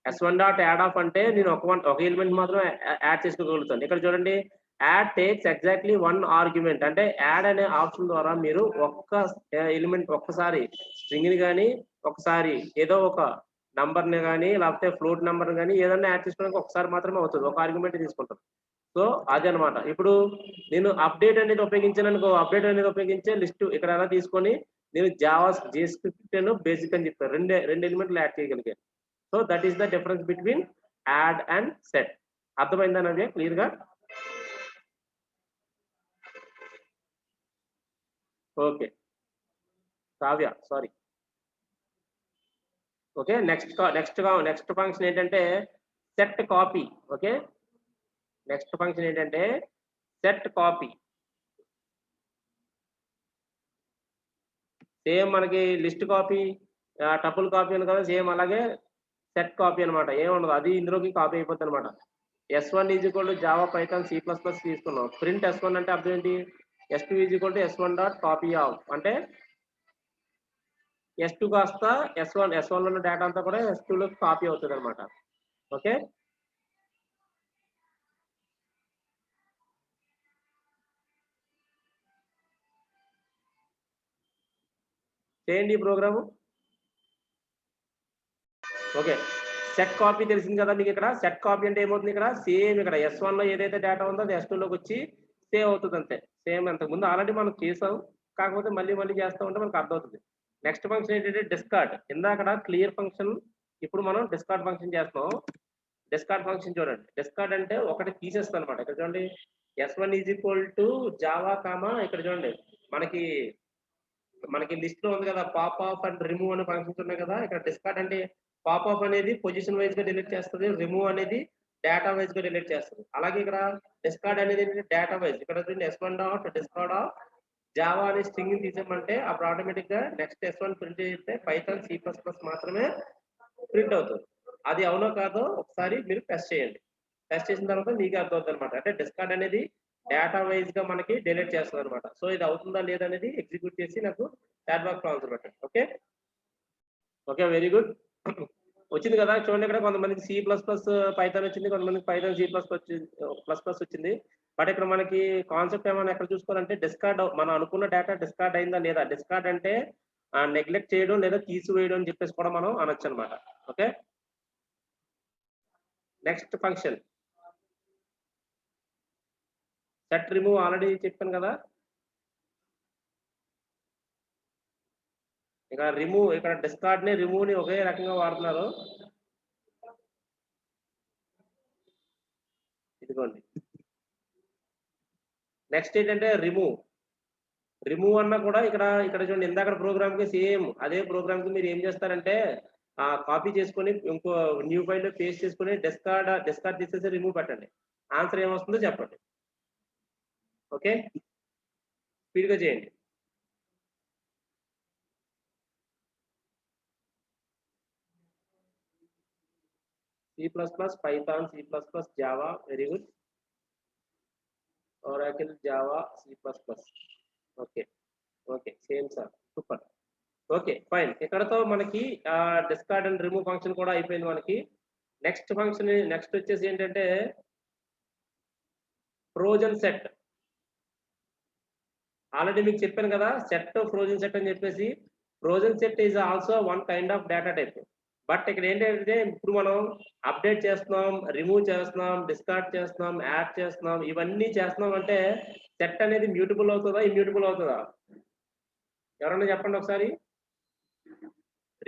S1 dot add of అంటే నేను ఒక ఎలిమెంట్ మాత్రమే యాడ్ చేసుకోగలుగుతాను. ఇక్కడ చూడండి, యాడ్ టేక్స్ ఎగ్జాక్ట్లీ 1 ఆర్గ్యుమెంట్. అంటే యాడ్ అనే ఆప్షన్ ద్వారా మీరు ఒక్క ఎలిమెంట్ ఒక్కసారి స్ట్రింగ్ ని కానీ ఒకసారి ఏదో ఒక నంబర్ ని కానీ లేకపోతే ఫ్లోట్ నెంబర్ కానీ ఏదైనా యాడ్ చేసుకోవడానికి ఒకసారి మాత్రమే అవుతుంది, ఒక ఆర్గ్యుమెంట్ తీసుకుంటాం. సో అది అనమాట. ఇప్పుడు నేను అప్డేట్ అనేది ఉపయోగించాను, అప్డేట్ అనేది ఉపయోగించే లిస్ట్ ఇక్కడ ఎలా తీసుకొని నేను జే స్క్రిప్ట్ బేసిక్ అని చెప్తాను, రెండు ఎలిమెంట్లు యాడ్ చేయగలిగాను. So that is the difference between add and set. అర్థమైందా నవ్య క్లియర్ గా? Okay Kavya sorry. Okay, next function ఏంటంటే set copy. Okay, next function ఏంటంటే సెట్ కాపీ. సేమ్ మనకి లిస్ట్ కాపీ, టపుల్ కాపీ అని కదా, సేమ్ అలాగే సెట్ కాపీ అనమాట. ఏముండదు, అది ఇందులోకి కాపీ అయిపోతుంది అనమాట. S1 is equal to Java Python C plus plus తీసుకున్నాం. ప్రింట్ S1 అంటే అర్థం ఏంటి? S2 is equal to S1 dot copy of అంటే S2 కాస్త S1 లో ఉన్న డేటా అంతా కూడా S2 లోకి కాపీ అవుతుంది అనమాట. ఓకే, చేయండి ఈ ప్రోగ్రాము. ఓకే, సెట్ కాపీ తెలిసింది కదా మీకు. ఇక్కడ సెట్ కాపీ అంటే ఏమవుతుంది, ఇక్కడ సేమ్ ఇక్కడ S1 లో ఏదైతే డేటా ఉందో అది S2 లోకి వచ్చి సేవ్ అవుతుంది అంతే. సేమ్ అంతకుముందు ఆల్రెడీ మనం చేసాం, కాకపోతే మళ్ళీ మళ్ళీ చేస్తూ ఉంటే మనకు అర్థమవుతుంది. నెక్స్ట్ ఫంక్షన్ ఏంటంటే డిస్కార్డ్. ఇందాక క్లియర్ ఫంక్షన్, ఇప్పుడు మనం డిస్కార్డ్ ఫంక్షన్ చేస్తాం. డిస్కార్డ్ ఫంక్షన్ చూడండి. డిస్కార్డ్ అంటే ఒకటి తీసేస్తాం అనమాట. ఇక్కడ చూడండి S1 is equal to Java comma, ఇక్కడ చూడండి మనకి లిస్ట్ లో ఉంది కదా పాప్ ఆఫ్ అండ్ రిమూవ్ అనే ఫంక్షన్స్ ఉన్నాయి కదా. ఇక్కడ డిస్కార్డ్ అంటే పాప్ ఆఫ్ అనేది పొజిషన్ వైజ్ గా డిలీట్ చేస్తుంది, రిమూవ్ అనేది డేటా వైజ్ గా డిలీట్ చేస్తుంది. అలాగే ఇక్కడ డిస్కార్డ్ అనేది డేటా వైజ్. ఇక్కడ S1 dot discard of Java అనే స్ట్రింగ్ తీసేమంటే అప్పుడు ఆటోమేటిక్ గా నెక్స్ట్ S1 ప్రింట్ చేస్తే పైథాన్ C++ మాత్రమే ప్రింట్ అవుతుంది. అది అవునో కాదో ఒకసారి మీరు టెస్ట్ చేయండి. టెస్ట్ చేసిన తర్వాత మీకు అర్థమవుతుంది అనమాట. అంటే డిస్కార్డ్ అనేది డేటా వైజ్ గా మనకి డిలీట్ చేస్తుంది అనమాట. సో ఇది అవుతుందా లేదా అనేది ఎగ్జిక్యూట్ చేసి నాకు చాట్ బాక్స్ ఆన్సర్ పెట్టండి. Okay okay, very good. వచ్చింది కదా చూడండి. ఇక్కడ కొంతమందికి C++ పైథాన్ వచ్చింది, కొంతమందికి పైథాన్ C++ వచ్చింది. బట్ ఇక్కడ మనకి కాన్సెప్ట్ ఏమైనా ఎక్కడ చూసుకోవాలంటే డిస్కార్డ్, మనం అనుకున్న డేటా డిస్కార్డ్ అయిందా లేదా. డిస్కార్డ్ అంటే నెగ్లెక్ట్ చేయడం లేదా తీసివేయడం అని చెప్పేసి కూడా మనం అనొచ్చు అనమాట. Okay, next function set remove already చెప్పాను కదా. ఇక రిమూవ్, ఇక్కడ డిస్కార్డ్ ని రిమూవ్ ని ఒకే రకంగా వాడుతున్నారు. ఇదిగోండి. నెక్స్ట్ ఏంటంటే రిమూవ్ అన్నా కూడా ఇక్కడ చూడండి ఇందాక ప్రోగ్రామ్ కి సేమ్ అదే ప్రోగ్రామ్ కి మీరు ఏం చేస్తారంటే కాపీ చేసుకొని ఇంకో న్యూ ఫైల్ లో పేస్ట్ చేసుకొని డిస్కార్డ్ తీసేసి రిమూవ్ పెట్టండి. ఆన్సర్ ఏమొస్తుందో చెప్పండి. ఓకే, స్పీడ్ గా చేయండి. C++, Python, C++, Java, very good. Oracle, Java, C++. Okay okay, same sir, super. Okay fine. ఇక్కడతో మనకి డిస్కార్డ్ అండ్ రిమూవ్ ఫంక్షన్ కూడా అయిపోయింది మనకి. నెక్స్ట్ ఫంక్షన్ నెక్స్ట్ వచ్చేసి ఏంటంటే ఫ్రోజన్ సెట్. ఆల్రెడీ మీకు చెప్పాను కదా సెట్ ఫ్రోజన్ సెట్ అని చెప్పేసి. Frozen set is also one kind of data type. But ఇక్కడ ఏంటంటే ఇప్పుడు మనం అప్డేట్ చేస్తున్నాం, రిమూవ్ చేస్తున్నాం, డిస్కార్డ్ చేస్తున్నాం, యాడ్ చేస్తున్నాం, ఇవన్నీ చేస్తున్నాం అంటే సెట్ అనేది మ్యూటబుల్ అవుతుందా ఇమ్యూటబుల్ అవుతుందా? ఎవరన్నా చెప్పండి ఒకసారి.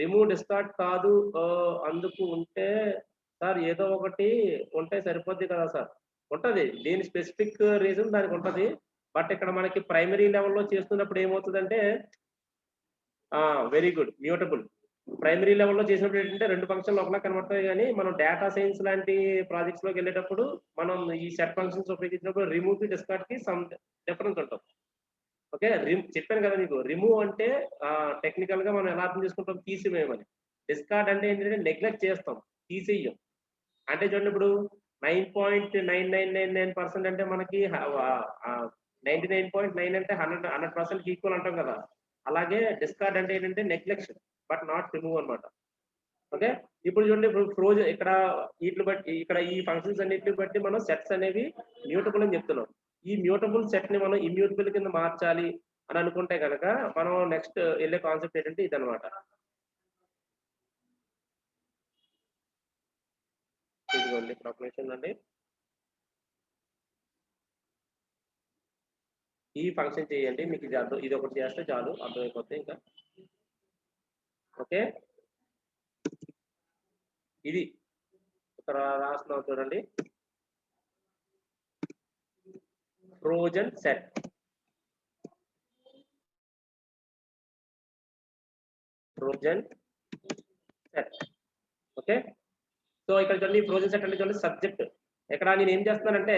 రిమూవ్ డిస్కార్డ్ కాదు అందుకు ఉంటే సార్ ఏదో ఒకటి ఉంటే సరిపోద్ది కదా సార్. ఉంటది, దీని స్పెసిఫిక్ రీజన్ దానికి ఉంటది. బట్ ఇక్కడ మనకి ప్రైమరీ లెవెల్లో చేస్తున్నప్పుడు ఏమవుతుందంటే వెరీ గుడ్, మ్యూటబుల్. ప్రైమరీ లెవెల్లో చేసినప్పుడు ఏంటంటే రెండు ఫంక్షన్లు ఒకలా కనబడతాయి, కానీ మనం డేటా సైన్స్ లాంటి ప్రాజెక్ట్స్ లోకి వెళ్ళేటప్పుడు మనం ఈ సెట్ ఫంక్షన్స్ ఉపయోగించినప్పుడు రిమూవ్ కి డిస్కార్డ్ కి సమ్ డిఫరెన్స్ ఉంటుంది. ఓకే, చెప్పాను కదా మీకు. రిమూవ్ అంటే టెక్నికల్ గా మనం ఎలా అర్థం చేసుకుంటాం, తీసివేయమని. డిస్కార్డ్ అంటే ఏంటంటే నెగ్లెక్ట్ చేస్తాం, తీసేయం. అంటే చూడండి ఇప్పుడు 9.9999% అంటే మనకి 99.9 అంటే 100% ఈక్వల్ అంటాం కదా. అలాగే డిస్కార్డ్ అంటే ఏంటంటే నెగ్లెక్షన్ బట్ నాట్ రిమూవ్ అనమాట. ఓకే, ఇప్పుడు చూడండి ఇప్పుడు ఫ్రోజ్ ఇక్కడ వీటిని బట్టి ఇక్కడ ఈ ఫంక్షన్స్ అన్నిటిని బట్టి మనం సెట్స్ అనేవి మ్యూటబుల్ అని చెప్తున్నాం. ఈ మ్యూటబుల్ సెట్ ని మనం ఇమ్యూటబుల్ కింద మార్చాలి అని అనుకుంటే కనుక మనం నెక్స్ట్ వెళ్ళే కాన్సెప్ట్ ఏంటంటే ఇదనమాట. ఇదిగోండి ఇప్పుడు ఒక నిమిషం అండి. ఈ ఫంక్షన్ చేయండి, మీకు ఇది అర్థం, ఇది ఒకటి చేస్తే చాలు అర్థమైపోతే ఇంకా. ఓకే, ఇది ఇక్కడ రాస్తున్నాం చూడండి. Frozen set. Frozen set. Okay, so ఇక్కడ చూడండి ఫ్రోజన్ సెట్ అంటే చూడండి సబ్జెక్ట్. ఇక్కడ నేను ఏం చేస్తున్నానంటే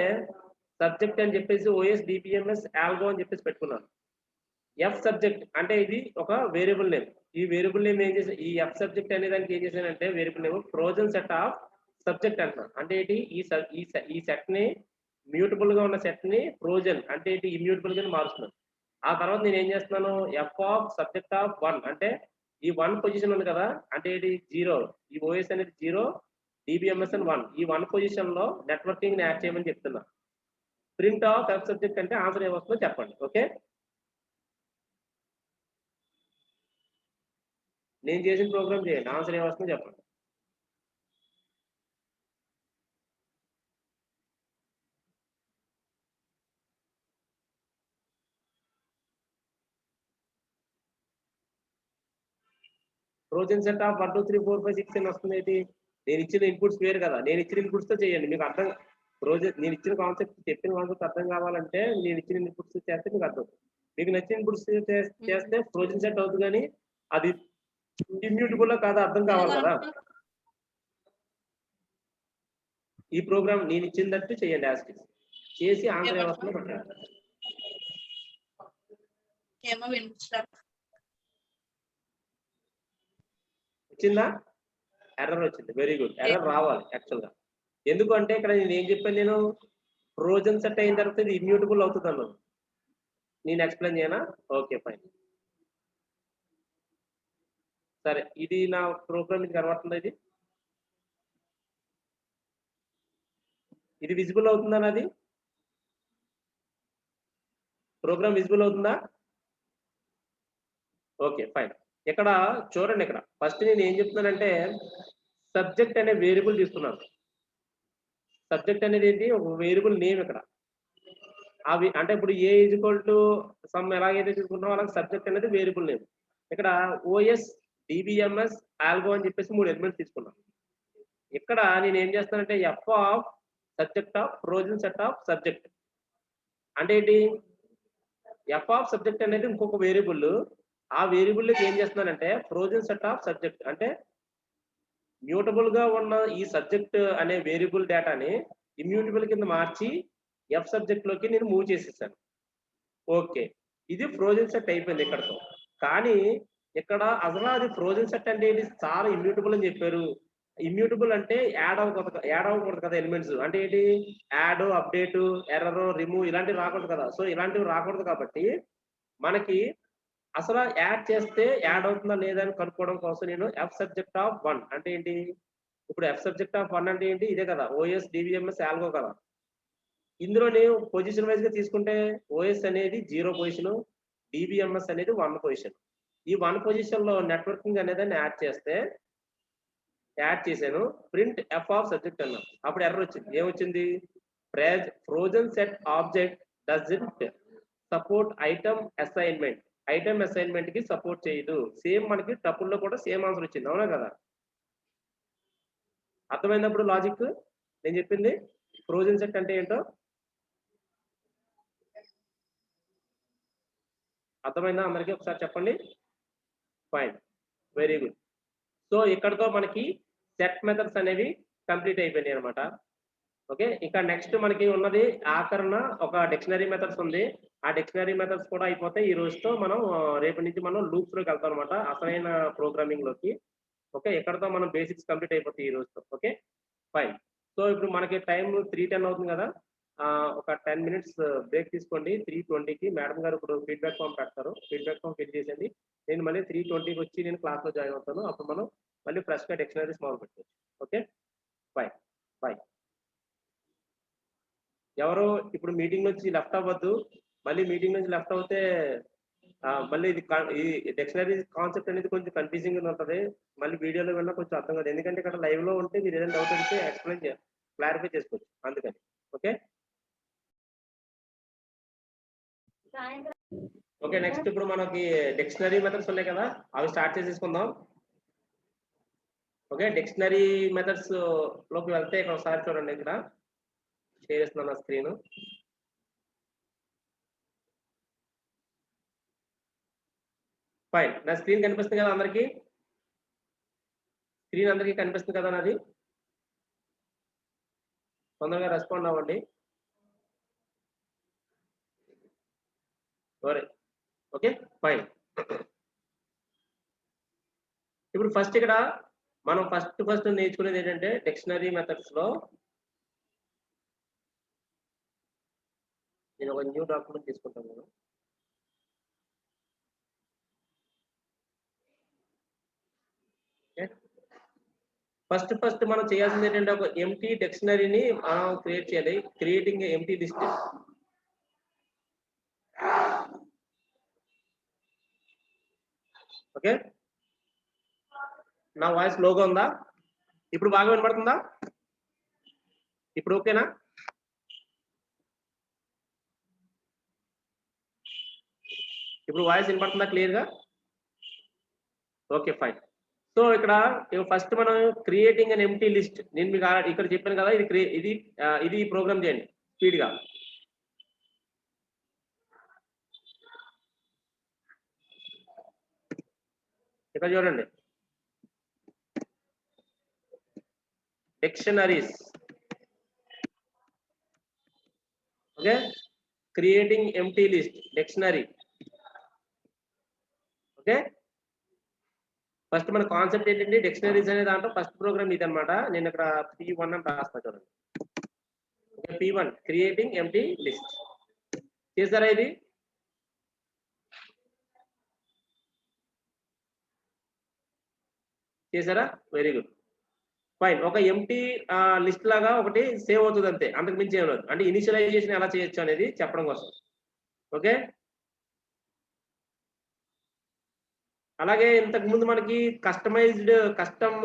సబ్జెక్ట్ అని చెప్పేసి OS DBMS ఆల్గో అని చెప్పేసి పెట్టుకున్నాను. F సబ్జెక్ట్ అంటే ఇది ఒక వేరియబుల్ నేమ్. ఈ వేరియబుల్ నేమ్ ఏం చేసి ఈ F సబ్జెక్ట్ అనే దానికి ఏం చేశానంటే variable name frozen set of subject అంటున్నాను. అంటే ఏంటి, ఈ సెట్ ని మ్యూటబుల్ గా ఉన్న సెట్ ని ఫ్రోజన్ అంటే ఏంటి ఇమ్యూటబుల్ గా మారుస్తున్నాను. ఆ తర్వాత నేను ఏం చేస్తున్నాను, F ఆఫ్ సబ్జెక్ట్ ఆఫ్ 1 అంటే ఈ 1 పొజిషన్ ఉంది కదా, అంటే ఏంటి 0, ఈ OS అనేది 0, DBMS అని 1, ఈ 1 పొజిషన్ లో నెట్వర్కింగ్ ని యాడ్ చేయమని చెప్తున్నా. ప్రింట్ ఆఫ్ F సబ్జెక్ట్ అంటే ఆన్సర్ ఏమొస్తుందో చెప్పండి. ఓకే, నేను చేసిన ప్రోగ్రామ్ చేయండి, ఆన్సర్ ఏమొస్తుందో చెప్పండి. ఫ్రోజన్ సెట్ ఆఫ్ 1 2 3 4 5 6 అని వస్తుంది ఏంటి? నేను ఇచ్చిన ఇన్పుట్స్ వేరు కదా, నేను ఇచ్చిన ఇన్పుట్స్ తో చేయండి మీకు అర్థం. ఫ్రోజన్ నేను ఇచ్చిన కాన్సెప్ట్ చెప్పిన కాన్సెప్ట్ అర్థం కావాలంటే నేను ఇచ్చిన ఇన్పుట్స్ చేస్తే మీకు అర్థం. మీకు నచ్చిన ఇన్పుట్స్ చేస్తే ఫ్రోజన్ సెట్ అవుతుంది, కానీ అది ఇమ్యూటబుల్ కాదా అర్థం కావాలి కదా. ఈ ప్రోగ్రామ్ నేను ఇచ్చినట్టు చేయండి, యాస్టిస్ చేసి ఆన్సర్ వ్యవస్థలో పెట్టండి. వచ్చిందా? ఎర్రర్ వచ్చింది, వెరీ గుడ్. ఎర్రర్ రావాలి యాక్చువల్ గా. ఎందుకంటే ఇక్కడ నేను ఏం చెప్పాను, నేను ఫ్రోజన్ సెట్ అయిన తర్వాత ఇది ఇమ్యూటబుల్ అవుతుంది అన్నాను. నేను ఎక్స్ప్లెయిన్ చేయనా? Okay fine. సరే, ఇది నా ప్రోగ్రామ్ ఇది కనబడుతుంది. ఇది విజిబుల్ అవుతుందా? నాది ప్రోగ్రామ్ విజిబుల్ అవుతుందా? Okay fine. ఇక్కడ చూడండి, ఇక్కడ ఫస్ట్ నేను ఏం చెప్తున్నానంటే సబ్జెక్ట్ అనే వేరియబుల్ తీసుకున్నాను. సబ్జెక్ట్ అనేది ఏంటి? ఒక వేరియబుల్ నేమ్. ఇక్కడ అవి అంటే ఇప్పుడు ఏ ఈక్వల్ టు సమ్ ఎలాగైతే తీసుకుంటామో అలాగే సబ్జెక్ట్ అనేది వేరియబుల్ నేమ్. ఇక్కడ ఓఎస్ డిబిఎంఎస్ ఆల్గో అని చెప్పేసి 3 ఎలిమెంట్స్ తీసుకున్నాం. ఇక్కడ నేను ఏం చేస్తానంటే F of subject of frozen set of subject అంటే ఏంటి? ఎఫ్ ఆఫ్ సబ్జెక్ట్ అనేది ఇంకొక వేరియబుల్. ఆ వేరియబుల్కి ఏం చేస్తున్నానంటే ఫ్రోజన్ సెట్ ఆఫ్ సబ్జెక్ట్ అంటే మ్యూటబుల్ గా ఉన్న ఈ సబ్జెక్ట్ అనే వేరియబుల్ డేటాని ఇమ్యూటబుల్ కింద మార్చి ఎఫ్ సబ్జెక్ట్ లోకి నేను మూవ్ చేసేసాను. ఓకే, ఇది ఫ్రోజన్ సెట్ అయిపోయింది ఇక్కడతో. కానీ ఇక్కడ అసలు అది ఫ్రోజన్ సెట్ అంటే ఇది చాలా ఇమ్యూటబుల్ అని చెప్పారు. ఇమ్యూటబుల్ అంటే యాడ్ అవ్వకూడదు కదా ఎలిమెంట్స్. అంటే ఏంటి? యాడ్, అప్డేట్, ఎర్రర్, రిమూవ్ ఇలాంటివి రాకూడదు కదా. సో ఇలాంటివి రాకూడదు కాబట్టి మనకి అసలు యాడ్ చేస్తే యాడ్ అవుతుందా లేదా అని కనుక్కోవడం కోసం నేను ఎఫ్ సబ్జెక్ట్ ఆఫ్ 1 అంటే ఏంటి? ఇప్పుడు ఎఫ్ సబ్జెక్ట్ ఆఫ్ 1 అంటే ఏంటి? ఇదే కదా, ఓఎస్ డివిఎంఎస్ ఆల్గో కదా. ఇందులో నేను పొజిషన్ వైజ్ గా తీసుకుంటే ఓఎస్ అనేది 0 పొజిషన్, డిబిఎంఎస్ అనేది 1 పొజిషన్. ఈ 1 పొజిషన్ లో నెట్వర్కింగ్ అనేది యాడ్ చేశాను. ప్రింట్ ఎఫ్ ఆఫ్ సబ్జెక్ట్ అన్నా. అప్పుడు ఎర్రర్ వచ్చింది. ఏమొచ్చింది? Frozen set object doesn't support item assignment. Item assignment కి సపోర్ట్ చేయదు. సేమ్ మనకి టపుల్లో కూడా సేమ్ ఆన్సర్ వచ్చింది, అవునా కదా? అర్థమైనప్పుడు లాజిక్ నేను చెప్పింది. ఫ్రోజన్ సెట్ అంటే ఏంటో అర్థమైందా అందరికీ? ఒకసారి చెప్పండి. Fine, very good. సో ఇక్కడతో మనకి సెట్ మెథడ్స్ అనేవి కంప్లీట్ అయిపోయినాయి అనమాట. ఓకే, ఇంకా నెక్స్ట్ మనకి ఉన్నది ఆఖరణ ఒక డిక్షనరీ మెథడ్స్ ఉంది. ఆ డిక్షనరీ మెథడ్స్ కూడా అయిపోతే ఈ రోజుతో మనం రేపటి నుంచి మనం లూప్స్ లోకి వెళ్తాం అనమాట, అసలైన ప్రోగ్రామింగ్ లోకి. ఓకే, ఇక్కడతో మనం బేసిక్స్ కంప్లీట్ అయిపోతాయి ఈ రోజుతో. Okay fine. సో ఇప్పుడు మనకి టైం 3:10 అవుతుంది కదా. ఒక 10 minutes బ్రేక్ తీసుకోండి. 3:20కి మేడం గారు ఇప్పుడు ఫీడ్బ్యాక్ ఫామ్ పెడతారు. ఫీడ్బ్యాక్ ఫామ్ ఫిల్ చేసేయండి. నేను మళ్ళీ 3:20కి వచ్చి నేను క్లాస్ లో జాయిన్ అవుతాను. అప్పుడు మనం మళ్ళీ ఫ్రెష్ గా డిక్షనరీస్ మొదలు పెట్టచ్చు. Okay fine. బాయ్. ఎవరు ఇప్పుడు మీటింగ్ నుంచి లెఫ్ట్ అవ్వద్దు. మళ్ళీ మీటింగ్ నుంచి లెఫ్ట్ అవుతే మళ్ళీ ఈ డిక్షనరీ కాన్సెప్ట్ అనేది కొంచెం కన్ఫ్యూజింగ్ గా ఉంటుంది. మళ్ళీ వీడియోలో వెళ్ళినా కొంచెం అర్థం కాదు. ఎందుకంటే ఇక్కడ లైవ్ లో ఉంటే మీరు ఏదైనా డౌట్ ఉంటే ఎక్స్ప్లెయిన్ క్లారిఫై చేసుకోవచ్చు అందుకని. Okay okay. నెక్స్ట్ ఇప్పుడు మనకి డిక్షనరీ మెథడ్స్ ఉన్నాయి కదా, అవి స్టార్ట్ చేసేసుకుందాం. ఓకే, డిక్షనరీ మెథడ్స్ లోకి వెళ్తే ఇక్కడ ఒకసారి చూడండి. ఇక్కడ షేర్ చేస్తున్నాను స్క్రీన్. ఫైన్, నా స్క్రీన్ కనిపిస్తుంది కదా అందరికి? స్క్రీన్ అందరికీ కనిపిస్తుంది కదా నాది? తొందరగా రెస్పాండ్ అవ్వండి. Okay fine. ఇప్పుడు ఫస్ట్ ఇక్కడ మనం ఫస్ట్ నేర్చుకునేది ఏంటంటే డిక్షనరీ మెథడ్స్ లో నేను ఒక న్యూ డాక్యుమెంట్ తీసుకుంటాను. నేను ఫస్ట్ మనం చేయాల్సింది ఏంటంటే ఒక ఎంటీ డిక్షనరీని మనం క్రియేట్ చేయాలి. Creating empty list. ఓకే, నా వాయిస్ లోగా ఉందా? ఇప్పుడు బాగా వినపడుతుందా? ఇప్పుడు ఓకేనా? ఇప్పుడు వాయిస్ వినపడుతుందా క్లియర్ గా? Okay fine. సో ఇక్కడ ఫస్ట్ మనం క్రియేటింగ్ అన్ ఎంప్టీ లిస్ట్, నేను మీకు ఇక్కడ చెప్పాను కదా, ఇది ప్రోగ్రామ్ చేయండి స్పీడ్ గా. ఇక్కడ చూడండి, dictionaries. Okay, creating empty list dictionary. Okay, first మన కాన్సెప్ట్ ఏంటంటే డిక్షనరీస్ అనే దాంట్లో ఫస్ట్ ప్రోగ్రామ్ ఇది అనమాట. నేను ఇక్కడ P1 అని రాస్తా చూడండి. P1 creating empty list. చేశారా ఇది? చేశారా? Very good, fine. ఒక ఎంప్టీ లిస్ట్ లాగా ఒకటి సేవ్ అవుతుంది అంతే, అంతకు మించి ఏం లేదు. అంటే ఇనిషియలైజేషన్ ఎలా చేయొచ్చు అనేది చెప్పడం కోసం. ఓకే, అలాగే ఇంతకు ముందు మనకి కస్టమైజ్డ్ కస్టమ్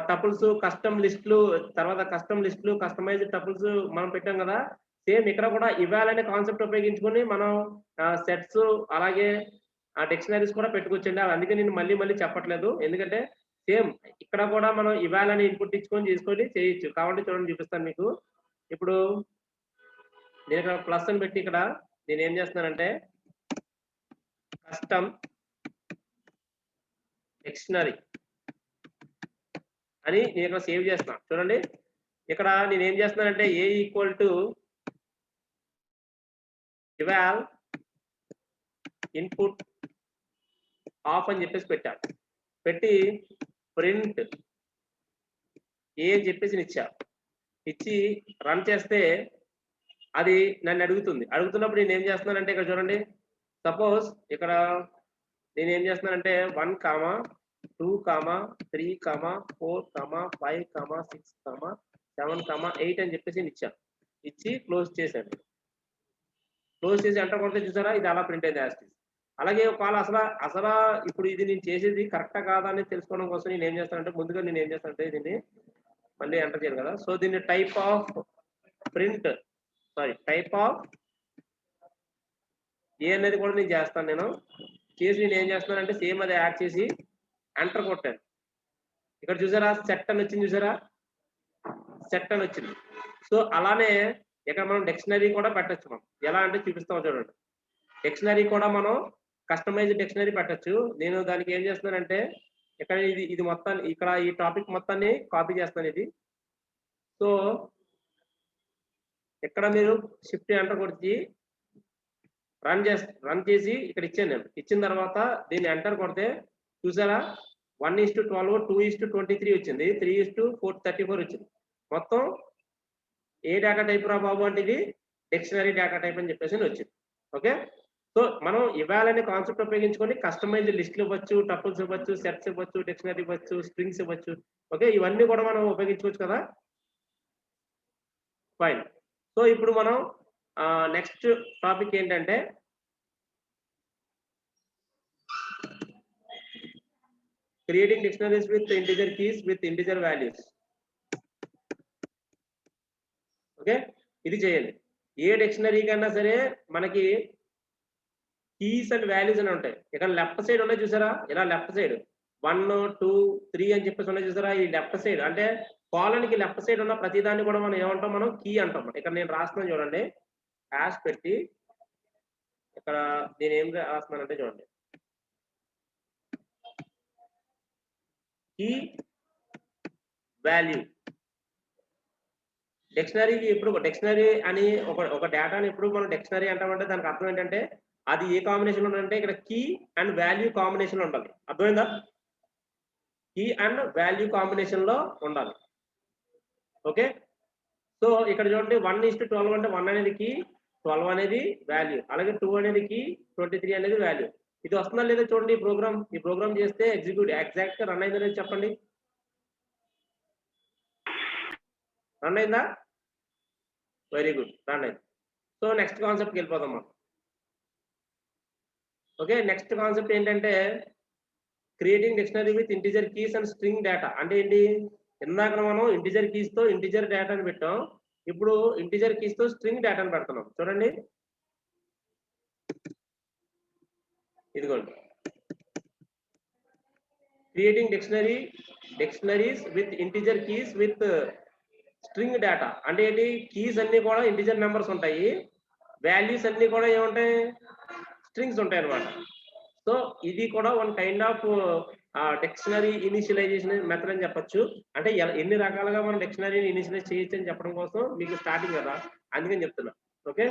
టపుల్స్, కస్టమ్ లిస్టులు, తర్వాత కస్టమ్ లిస్టులు, కస్టమైజ్డ్ టపుల్స్ మనం పెట్టాం కదా. సేమ్ ఇక్కడ కూడా ఇవాల్ అనే కాన్సెప్ట్ ఉపయోగించుకొని మనం సెట్స్ అలాగే డిక్షనరీస్ కూడా పెట్టుకోవచ్చండి. అందుకే నేను మళ్ళీ మళ్ళీ చెప్పట్లేదు, ఎందుకంటే సేమ్ ఇక్కడ కూడా మనం ఇవాల్ అని ఇన్పుట్ ఇచ్చుకొని చేసుకొని చేయొచ్చు. కాబట్టి చూడండి, చూపిస్తాను మీకు. ఇప్పుడు నేను ఇక్కడ ప్లస్ అని పెట్టి ఇక్కడ నేను ఏం చేస్తున్నానంటే కస్టమ్ డిక్షనరీ అని నేను ఇక్కడ సేవ్ చేస్తున్నాను. చూడండి, ఇక్కడ నేను ఏం చేస్తున్నానంటే A equal to eval input of అని చెప్పేసి పెట్టాను. పెట్టి ప్రింట్ A అని చెప్పేసి ఇచ్చి రన్ చేస్తే అది నన్ను అడుగుతున్నప్పుడు నేను ఏం చేస్తున్నానంటే ఇక్కడ చూడండి, సపోజ్ ఇక్కడ నేను ఏం చేస్తున్నానంటే 1, 2, 3, 4, 5, 6, 7, 8 అని చెప్పేసి ఇచ్చి క్లోజ్ చేశాను. క్లోజ్ చేసి ఎంటర్ కొడితే చూసారా, ఇది అలా ప్రింట్ అయింది యాజ్ ఇట్ ఈజ్. అలాగే ఒకవేళ అసలు ఇప్పుడు ఇది నేను చేసేది కరెక్టా కాదా అని తెలుసుకోవడం కోసం నేను ఏం చేస్తానంటే ముందుగా నేను ఏం చేస్తానంటే దీన్ని మళ్ళీ ఎంటర్ చేయాలి కదా. సో దీన్ని టైప్ ఆఫ్ ఏ అనేది కూడా నేను చేస్తాను. నేను ఏం చేస్తున్నానంటే సేమ్ అది యాడ్ చేసి ఎంటర్ కొట్టాను. ఇక్కడ చూసారా సెట్ అని వచ్చింది, చూసారా సెట్ అని వచ్చింది. సో అలానే ఇక్కడ మనం డిక్షనరీ కూడా పెట్టచ్చు. మనం ఎలా అంటే చూపిస్తాం చూడండి. డిక్షనరీ కూడా మనం కస్టమైజ్డ్ డిక్షనరీ పెట్టచ్చు. నేను దానికి ఏం చేస్తున్నానంటే ఇక్కడ ఇది మొత్తాన్ని ఇక్కడ ఈ టాపిక్ మొత్తాన్ని కాపీ చేస్తాను ఇది. సో ఇక్కడ మీరు షిఫ్ట్ ఎంటర్ కొట్టి రన్ చేసి ఇక్కడ ఇచ్చాను. నేను ఇచ్చిన తర్వాత దీన్ని ఎంటర్ కొడితే చూసారా 1:12, 2:23 వచ్చింది, 3:34 వచ్చింది. మొత్తం ఏ డేటా టైప్ రా బాబు అంటే ఇది డిక్షనరీ డేటా టైప్ అని చెప్పేసి వచ్చింది. ఓకే, సో మనం ఇవాల్ అనే కాన్సెప్ట్ ఉపయోగించుకొని కస్టమైజ్డ్ లిస్టులు ఇవ్వచ్చు, టపుల్స్ ఇవ్వచ్చు, సెట్స్ ఇవ్వచ్చు, డిక్షనరీ ఇవ్వచ్చు, స్ట్రింగ్స్ ఇవ్వచ్చు. ఓకే, ఇవన్నీ కూడా మనం ఉపయోగించుకోవచ్చు కదా. ఫైన్. సో ఇప్పుడు మనం నెక్స్ట్ టాపిక్ ఏంటంటే creating dictionaries with integer keys with integer values. Okay, ఇది చేయండి. ఏ డిక్షనరీ కన్నా సరే మనకి కీస్ అండ్ వాల్యూస్ అని ఉంటాయి. ఇక్కడ లెఫ్ట్ సైడ్ ఉన్నాయి చూసారా, ఇలా లెఫ్ట్ సైడ్ 1, 2, 3 అని చెప్పేసి ఉన్నాయి చూసారా. ఈ లెఫ్ట్ సైడ్ అంటే కాలన్కి లెఫ్ట్ సైడ్ ఉన్న ప్రతిదాన్ని కూడా మనం ఏమంటాం, మనం కీ అంటాం. ఇక్కడ నేను రాస్తున్నాను చూడండి, హ్యాష్ పెట్టి ఇక్కడ నేను ఏం రాస్తున్నానంటే చూడండి, కీ వాల్యూ. డిక్షనరీకి ఇప్పుడు డిక్షనరీ అని ఒక డేటాని ఎప్పుడు మనం డిక్షనరీ అంటామంటే దానికి అర్థం ఏంటంటే అది ఏ కాంబినేషన్ ఉండాలంటే ఇక్కడ కీ అండ్ వాల్యూ కాంబినేషన్ ఉండాలి. అర్థమైందా? కీ అండ్ వాల్యూ కాంబినేషన్ లో ఉండాలి. ఓకే, సో ఇక్కడ చూడండి 1:12 అంటే 1 అనేది కీ, 12 అనేది వాల్యూ, అలాగే 2 అనేది కీ, 23 అనేది వాల్యూ. ఇది వస్తుందా లేదా చూడండి. ఈ ప్రోగ్రామ్ చేస్తే ఎగ్జాక్ట్ గా రన్ అయిందని చెప్పండి. రన్ అయిందా? వెరీ గుడ్, రన్ అయింది. సో నెక్స్ట్ కాన్సెప్ట్కి వెళ్ళిపోదాం మనం. ఓకే, నెక్స్ట్ కాన్సెప్ట్ ఏంటంటే creating dictionary with integer keys and string data. అంటే ఏంటి, ఇందాక మనం ఇంటిజర్ కీస్ తో ఇంటిజర్ డేటాని పెట్టాం, ఇప్పుడు ఇంటిజర్ కీస్ తో స్ట్రింగ్ డేటాని పెడుతున్నాం. చూడండి, ఇదిగోండి creating dictionaries with integer keys with string data. అంటే ఏంటి, కీస్ అన్ని కూడా ఇంటిజర్ నెంబర్స్ ఉంటాయి, వాల్యూస్ అన్ని కూడా ఏముంటాయి, స్ట్రింగ్స్ ఉంటాయి అన్నమాట. సో ఇది కూడా one kind of dictionary initialisation method అని చెప్పొచ్చు. అంటే ఎన్ని రకాలుగా మనం డిక్షనరీని ఇనిషియలైజ్ చేయొచ్చు అని చెప్పడం కోసం మీకు స్టార్టింగ్ కదా, అందుకని చెప్తున్నా. ఓకే,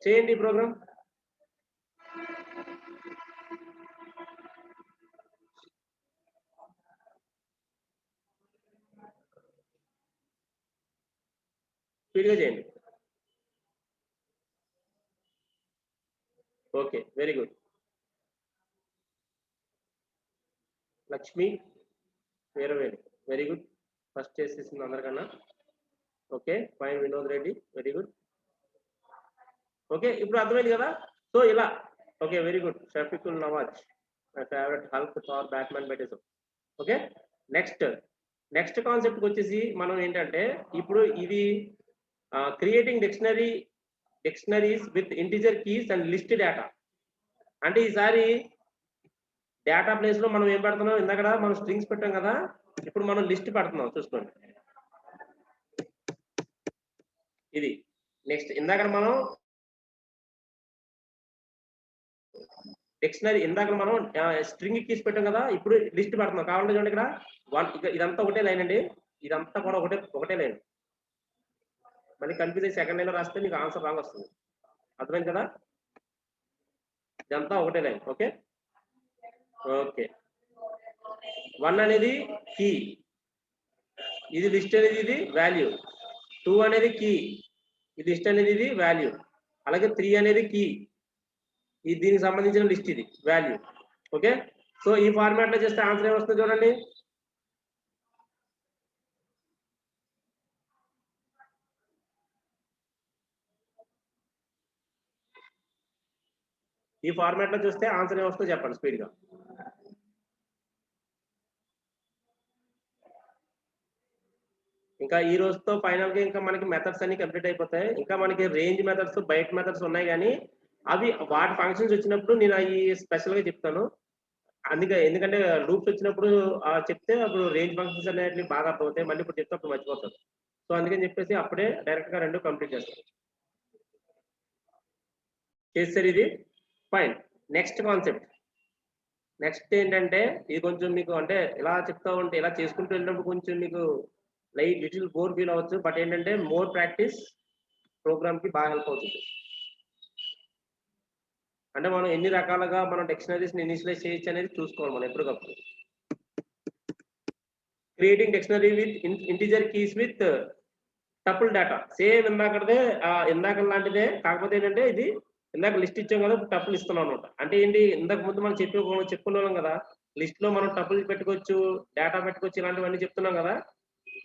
చేయండి ఈ ప్రోగ్రామ్. స్పీడ్గా చేయండి. Okay, very good. Lakshmi Veeraveni, very good. First చేసేసింది అందరికన్నా. Okay fine. Vinod Reddy, very good. Okay, ఇప్పుడు అర్థమైంది కదా. సో ఇలా. Okay, very good. Shafiqul Nawaz, my favourite Hulk Thor Batman పెట్టేసాం. ఓకే, నెక్స్ట్ కాన్సెప్ట్ వచ్చేసి మనం ఏంటంటే ఇప్పుడు ఇది creating dictionaries with integer keys and list data. అంటే ఈసారి డేటా ప్లేస్ లో మనం ఏం పెడుతున్నాం, ఇందాక మనం స్ట్రింగ్స్ పెట్టాం కదా, ఇప్పుడు మనం లిస్ట్ పెడుతున్నాం. చూసుకోండి, ఇది నెక్స్ట్. ఇందాక మనం డిక్షనరీ, ఇందాక మనం స్ట్రింగ్ కీస్ పెట్టాం కదా, ఇప్పుడు లిస్ట్ పెడుతున్నాం. కావాలంటే చూడండి ఇక్కడ ఇదంతా ఒకటే లైన్ అండి, ఇదంతా కూడా ఒకటే లైన్. మళ్ళీ కన్ఫ్యూజ్ అయ్యి సెకండ్ లైన్ లో రాస్తే మీకు ఆన్సర్ రాంగ్ వస్తుంది. అర్థమైంది కదా, ఇదంతా ఒకటే లైన్. ఓకే ఓకే, 1 అనేది కీ, ఇది లిస్ట్ అనేది ఇది వాల్యూ, 2 అనేది కీ, ఇది లిస్ట్ అనేది ఇది వాల్యూ, అలాగే 3 అనేది కీ, ఇది దీనికి సంబంధించిన లిస్ట్, ఇది వాల్యూ. ఓకే, సో ఈ ఫార్మాట్ లో చేస్తే ఆన్సర్ ఏమొస్తుంది చూడండి. ఈ ఫార్మాట్ లో చూస్తే ఆన్సర్ ఏమొస్తుందో చెప్పండి స్పీడ్ గా. ఇంకా ఈ రోజుతో ఫైనల్ గా ఇంకా మనకి మెథడ్స్ అన్ని కంప్లీట్ అయిపోతాయి. ఇంకా మనకి రేంజ్ మెథడ్స్, బయట మెథడ్స్ ఉన్నాయి, కానీ అవి వాటి ఫంక్షన్స్ వచ్చినప్పుడు నేను అవి స్పెషల్ గా చెప్తాను. ఎందుకంటే లూప్స్ వచ్చినప్పుడు చెప్తే అప్పుడు రేంజ్ ఫంక్షన్స్ అనేవి బాగా అర్థమవుతాయి. మళ్ళీ ఇప్పుడు చెప్తే అప్పుడు మర్చిపోతారు. సో అందుకని చెప్పేసి అప్పుడే డైరెక్ట్ గా 2 కంప్లీట్ చేస్తాను. చేస్తారు ఇది ఫైన్. నెక్స్ట్ కాన్సెప్ట్, నెక్స్ట్ ఏంటంటే ఇది కొంచెం మీకు అంటే ఇలా చెప్తా ఉంటే, ఇలా చేసుకుంటూ వెళ్ళినప్పుడు కొంచెం మీకు లిటిల్ బోర్ ఫీల్ అవ్వచ్చు. బట్ ఏంటంటే మోర్ ప్రాక్టీస్ ప్రోగ్రామ్ కి బాగా హెల్ప్ అవుతుంది. అంటే మనం ఎన్ని రకాలుగా మనం డిక్షనరీస్ ఇనిషియలైజ్ చేయొచ్చు అనేది చూసుకోవాలి మనం ఎప్పటికప్పుడు. Creating dictionary with integer keys with tuple data. Same ఇందాక లాంటిదే, కాకపోతే ఏంటంటే ఇది ఇందాక లిస్ట్ ఇచ్చాం కదా, టపుల్ ఇస్తున్నాం అనమాట. అంటే ఏంటి, ఇందాక ముందు మనం చెప్పుకున్నాం కదా, లిస్ట్ లో మనం టపుల్ పెట్టుకోవచ్చు, డేటా పెట్టుకోవచ్చు, ఇలాంటివన్నీ చెప్తున్నాం కదా.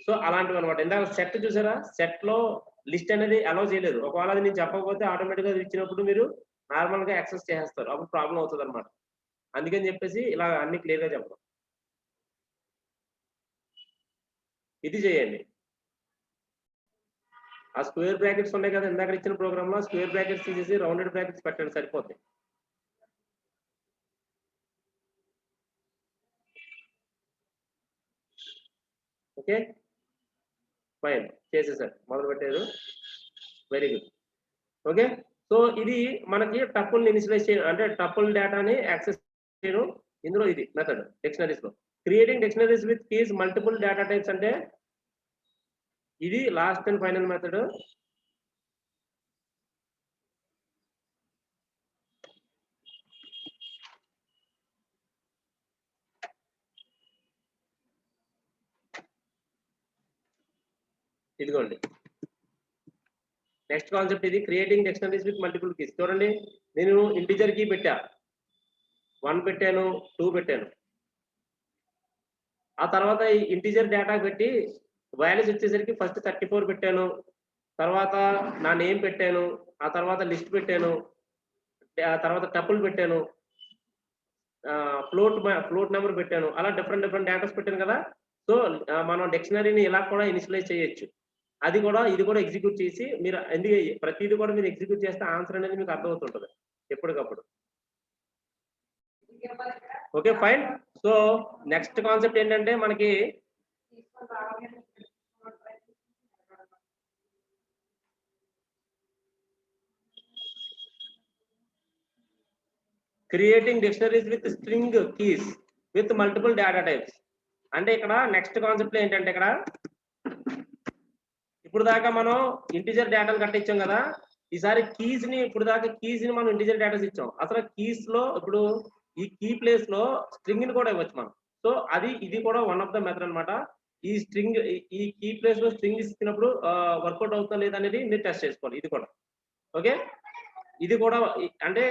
సో అలాంటివి అనమాట. ఇందాక సెట్ చూసారా, సెట్ లో లిస్ట్ అనేది అలౌ చేయలేదు. ఒకవేళ అది నేను చెప్పకపోతే ఆటోమేటిక్ గా ఇచ్చినప్పుడు మీరు నార్మల్ గా యాక్సెస్ చేసేస్తారు, అప్పుడు ప్రాబ్లం అవుతుంది అనమాట. అందుకని చెప్పేసి ఇలా అన్ని క్లియర్ గా చెప్పడం. ఇది చేయండి. ఆ స్క్వేర్ బ్రాకెట్స్ ఉన్నాయి కదా ఇందాక ఇచ్చిన ప్రోగ్రామ్ లో, స్క్వేర్ బ్రాకెట్స్ తీసేసి రౌండెడ్ బ్రాకెట్స్ పెట్టండి, సరిపోతాయి. ఓకే ఫైన్, చేసేసారు, మొదలు పెట్టారు, వెరీ గుడ్. ఓకే, సో ఇది మనకి టపుల్ ఇనిషియలైజ్ చేయడం, అంటే టపుల్ డేటాని యాక్సెస్ చేయడం. ఇందులో ఇది మెథడ్ డిక్షనరీస్ లో. Creating dictionaries with keys multiple data types, అంటే ఇది లాస్ట్ అండ్ ఫైనల్ మెథడ్. ఇదిగోండి నెక్స్ట్ కాన్సెప్ట్, ఇది creating dictionaries with multiple keys. చూడండి, నేను ఇంటిజర్ కీ పెట్టా, 1 పెట్టాను, 2 పెట్టాను. ఆ తర్వాత ఇంటిజర్ డేటా పెట్టి వాల్యూస్ వచ్చేసరికి ఫస్ట్ 34 పెట్టాను, తర్వాత నా నేమ్ పెట్టాను, ఆ తర్వాత లిస్ట్ పెట్టాను, ఆ తర్వాత టపుల్ పెట్టాను, ఫ్లోట్ నెంబర్ పెట్టాను. అలా డిఫరెంట్ డేటాస్ పెట్టాను కదా. సో మనం డిక్షనరీని ఇలా కూడా ఇనిషియలైజ్ చేయొచ్చు. ఇది కూడా ఎగ్జిక్యూట్ చేసి మీరు ప్రతిదీ కూడా మీరు ఎగ్జిక్యూట్ చేస్తే ఆన్సర్ అనేది మీకు అర్థమవుతుంటుంది ఎప్పటికప్పుడు. Okay fine. So next concept ఏంటంటే మనకి creating dictionaries with string keys with multiple data types. అంటే ఇక్కడ నెక్స్ట్ కాన్సెప్ట్ ఏంటంటే ఇక్కడ ఇప్పుడు దాకా మనం ఇంటిజర్ డేటాలు కట్టించాం కదా, ఈసారి కీస్ ని ఇప్పుడు దాకా కీస్ ని మనం ఇంటిజర్ డేటాస్ ఇచ్చాం. అసలు కీస్ లో ఇప్పుడు ఈ కీ ప్లేస్ లో స్ట్రింగ్ ని కూడా ఇవ్వచ్చు మనం. సో అది ఇది కూడా వన్ ఆఫ్ ద మెథడ్ అన్నమాట. ఈ స్ట్రింగ్ ఈ కీ ప్లేస్ లో స్ట్రింగ్ ఇచ్చినప్పుడు వర్కౌట్ అవుతా లేదనేది మీరు టెస్ట్ చేసుకోవాలి. ఇది కూడా ఓకే. ఇది కూడా అంటే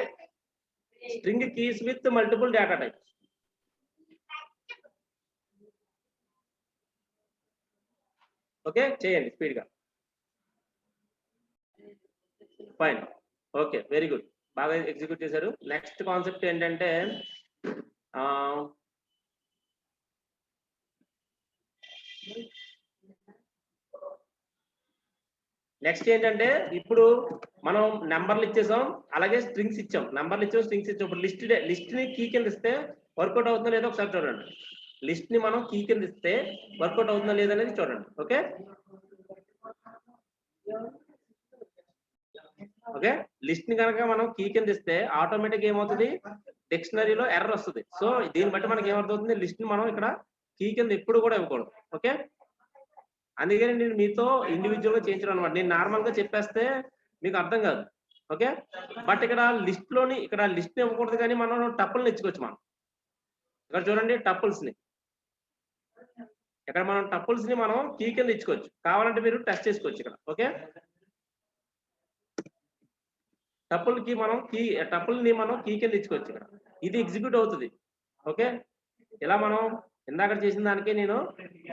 string keys with multiple data types. Okay చేయండి స్పీడ్ గా. ఫైన్, ఓకే వెరీ గుడ్, బాగా ఎగ్జిక్యూట్ చేశారు. నెక్స్ట్ కాన్సెప్ట్ ఏంటంటే నెక్స్ట్ ఏంటంటే ఇప్పుడు మనం నెంబర్లు ఇచ్చేసాం, అలాగే స్ట్రింగ్స్ ఇచ్చాం. నెంబర్లు ఇచ్చాం, స్ట్రింగ్స్ ఇచ్చాం. ఇప్పుడు లిస్ట్ ని కీ కింద ఇస్తే వర్కౌట్ అవుతుందో లేదో ఒకసారి చూడండి. లిస్ట్ ని మనం కీ కింద ఇస్తే వర్కౌట్ అవుతుందో లేదనేది చూడండి. ఓకే ఓకే, లిస్ట్ ని కనుక మనం కీ కింద ఇస్తే ఆటోమేటిక్ ఏమవుతుంది, డిక్షనరీలో ఎర్రర్ వస్తుంది. సో దీన్ని బట్టి మనకి ఏమవుతుంది, లిస్ట్ ని మనం ఇక్కడ కీ కింద ఎప్పుడు కూడా ఇవ్వకూడదు. ఓకే, అందుకని నేను మీతో ఇండివిజువల్ గా చేయించడం అనమాట. నేను నార్మల్ గా చెప్పేస్తే మీకు అర్థం కాదు. ఓకే, బట్ ఇక్కడ లిస్ట్ లోని ఇక్కడ లిస్ట్ ని ఇవ్వకూడదు, కానీ మనం టపుల్ని ఇచ్చుకోవచ్చు. మనం ఇక్కడ చూడండి టపుల్స్ ని, ఇక్కడ మనం టపుల్స్ ని మనం కీ కింద ఇచ్చుకోవచ్చు. కావాలంటే మీరు టెస్ట్ చేసుకోవచ్చు ఇక్కడ. ఓకే, టపుల్ కి మనం టపుల్ ని మనం కీ కింద ఇచ్చుకోవచ్చు. ఇక్కడ ఇది ఎగ్జిక్యూట్ అవుతుంది. ఓకే, ఇలా మనం ఇందాక చేసిన దానికి నేను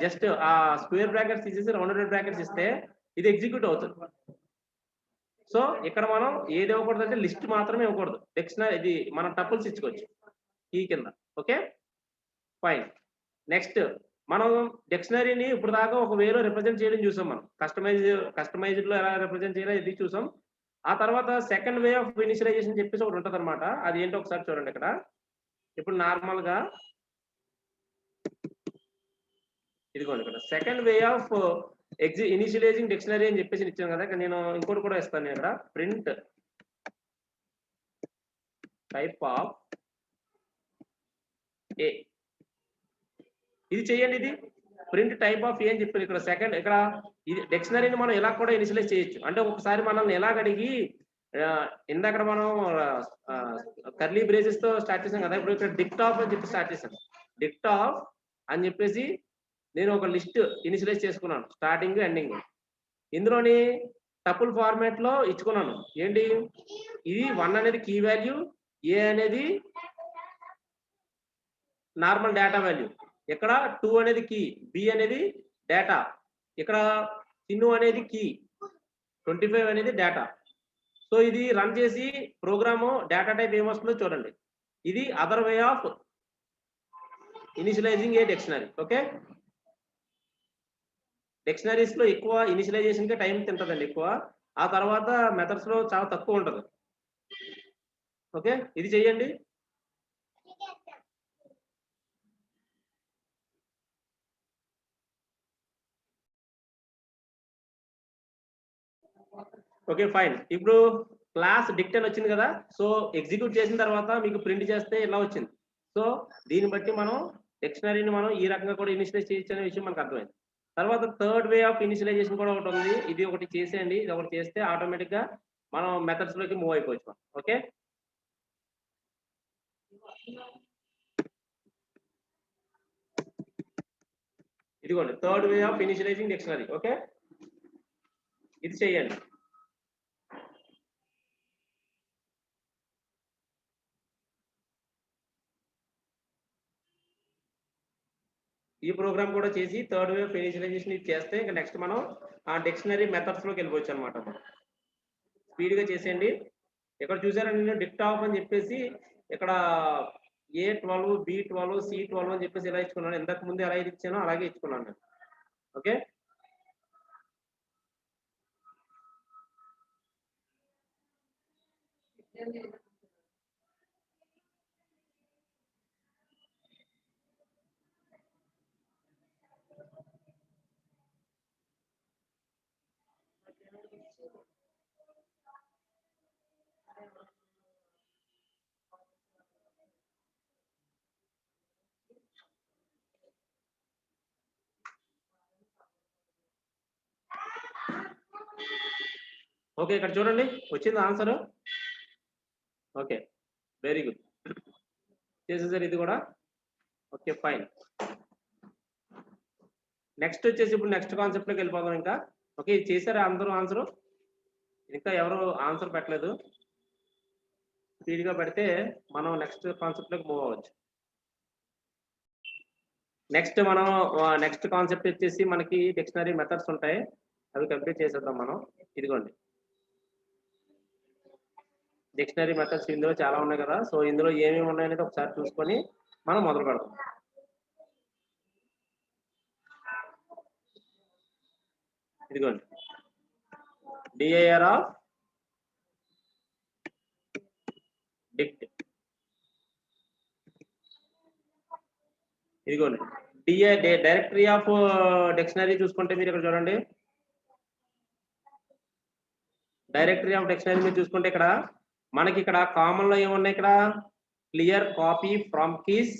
జస్ట్ ఆ స్క్వేర్ బ్రాకెట్స్ తీసేసి రౌండెడ్ బ్రాకెట్స్ ఇస్తే ఇది ఎగ్జిక్యూట్ అవుతుంది. సో ఇక్కడ మనం ఏది ఇవ్వకూడదు అంటే లిస్ట్ మాత్రమే ఇవ్వకూడదు, డిక్షనరీ ఇది మనం టపుల్స్ ఇచ్చుకోవచ్చు కీ కింద. Okay fine. నెక్స్ట్ మనం డిక్షనరీని ఇప్పుడు దాకా ఒక వేలో రిప్రజెంట్ చేయడం చూసాం. మనం కస్టమైజ్డ్ లో ఎలా రిప్రజెంట్ చేయాలో ఇది చూసాం. ఆ తర్వాత సెకండ్ వే ఆఫ్ ఇనిషియలైజేషన్ చెప్పేసి ఒకటి ఉంటుంది అనమాట. అది ఏంటో ఒకసారి చూడండి. ఇక్కడ ఇప్పుడు నార్మల్ గా ఇదిగోండి, ఇక్కడ second way of initialising dictionary అని చెప్పేసి ఇచ్చాను కదా. ఇక్కడ నేను ఇంకోటి కూడా ఇస్తాను. ఇక్కడ ప్రింట్ టైప్ ఆఫ్ ఏ, ఇది చేయండి. ఇది ప్రింట్ టైప్ ఆఫ్ ఏ అని చెప్పారు. ఇక్కడ సెకండ్ ఇక్కడ ఇది డిక్షనరీని మనం ఇలా కూడా ఇనిషియలైజ్ చేయొచ్చు. అంటే ఒకసారి మనల్ని ఎలాగ అడిగి ఇందాక మనం కర్లీ బ్రేసెస్ తో స్టార్ట్ చేసాం కదా, ఇప్పుడు ఇక్కడ డిక్ట్ ఆఫ్ అని చెప్పి స్టార్ట్ చేశాను. డిక్ట్ ఆఫ్ అని చెప్పేసి నేను ఒక లిస్ట్ ఇనిషియలైజ్ చేసుకున్నాను, స్టార్టింగ్ ఎండింగ్. ఇందులోని టపుల్ ఫార్మాట్ లో ఇచ్చుకున్నాను. ఏంటి ఇది 1 అనేది కీ వాల్యూ, ఏ అనేది నార్మల్ డేటా వాల్యూ, ఇక్కడ 2 అనేది కీ, బి అనేది డేటా, ఇక్కడ సిన్ను అనేది కీ, 25 అనేది డేటా. సో ఇది రన్ చేసి ప్రోగ్రాము డేటా టైప్ ఏమొస్తుందో చూడండి. ఇది other way of initialising A dictionary. Okay, dictionaries లో ఎక్కువ ఇనిషియలైజేషన్ కి టైం తింటదండి ఎక్కువ, ఆ తర్వాత మెథడ్స్ లో చాలా తక్కువ ఉంటది. ఓకే, ఇది చెయ్యండి. Okay fine. ఇప్పుడు క్లాస్ డిక్ట్ అని వచ్చింది కదా. సో ఎగ్జిక్యూట్ చేసిన తర్వాత మీకు ప్రింట్ చేస్తే ఇలా వచ్చింది. సో దీన్ని బట్టి మనం డిక్షనరీని మనం ఈ రకంగా కూడా ఇనిషియలైజ్ చేయొచ్చు అనే విషయం మనకు అర్థమైంది. తర్వాత థర్డ్ వే ఆఫ్ ఇనిషియలైజేషన్ కూడా ఒకటి ఉంది. ఇది ఒకటి చేసేయండి. ఇది ఒకటి చేస్తే ఆటోమేటిక్ గా మనం మెథడ్స్ లోకి మూవ్ అయిపోవచ్చు. ఓకే, ఇదిగోండి third way of initialising dictionary. Okay, ఇది చేయండి. ఈ ప్రోగ్రామ్ కూడా చేసి థర్డ్ వే ఆఫ్ ఇనిషియలైజేషన్ ఇది చేస్తే ఇంకా నెక్స్ట్ మనం ఆ డిక్షనరీ మెథడ్స్ లోకి వెళ్ళిపోవచ్చు అనమాట. స్పీడ్ గా చేసేయండి. ఇక్కడ చూసారా, నేను డిక్ట్ ఆఫ్ అని చెప్పేసి ఇక్కడ A12 B12 C12 అని చెప్పేసి ఇలా ఇచ్చుకున్నాను. ఇంతకు ముందు ఎలా ఇచ్చానో అలాగే ఇచ్చుకున్నాను నేను. ఓకే, ఓకే, ఇక్కడ చూడండి వచ్చింది ఆన్సర్. ఓకే, వెరీ గుడ్, చేసేసారు ఇది కూడా. Okay fine. నెక్స్ట్ వచ్చేసి ఇప్పుడు నెక్స్ట్ కాన్సెప్ట్ లోకి వెళ్ళిపోదాం ఇంకా. ఓకే, చేశారా అందరూ ఆన్సర్? ఇంకా ఎవరు ఆన్సర్ పెట్టలేదు, స్పీడ్ గా పెడితే మనం నెక్స్ట్ కాన్సెప్ట్ లోకి మూవ్ అవ్వచ్చు. నెక్స్ట్ మనం నెక్స్ట్ కాన్సెప్ట్ వచ్చేసి మనకి డిక్షనరీ మెథడ్స్ ఉంటాయి, అవి కంప్లీట్ చేసేద్దాం మనం. ఇదిగోండి డిక్షనరీ మెథడ్స్, ఇందులో చాలా ఉన్నాయి కదా. సో ఇందులో ఏమేమి ఉన్నాయనేది ఒకసారి చూసుకొని మనం మొదలు పెడతాం. ఇదిగోండి డిఐఆర్ ఆఫ్ డిక్ట్. ఇదిగోండి డైరెక్టరీ ఆఫ్ డిక్షనరీ చూసుకుంటే మీరు ఇక్కడ చూడండి, డైరెక్టరీ ఆఫ్ డిక్షనరీ మీరు చూసుకుంటే ఇక్కడ మనకి ఇక్కడ కామన్ లో ఏమున్నాయి, ఇక్కడ clear copy from keys,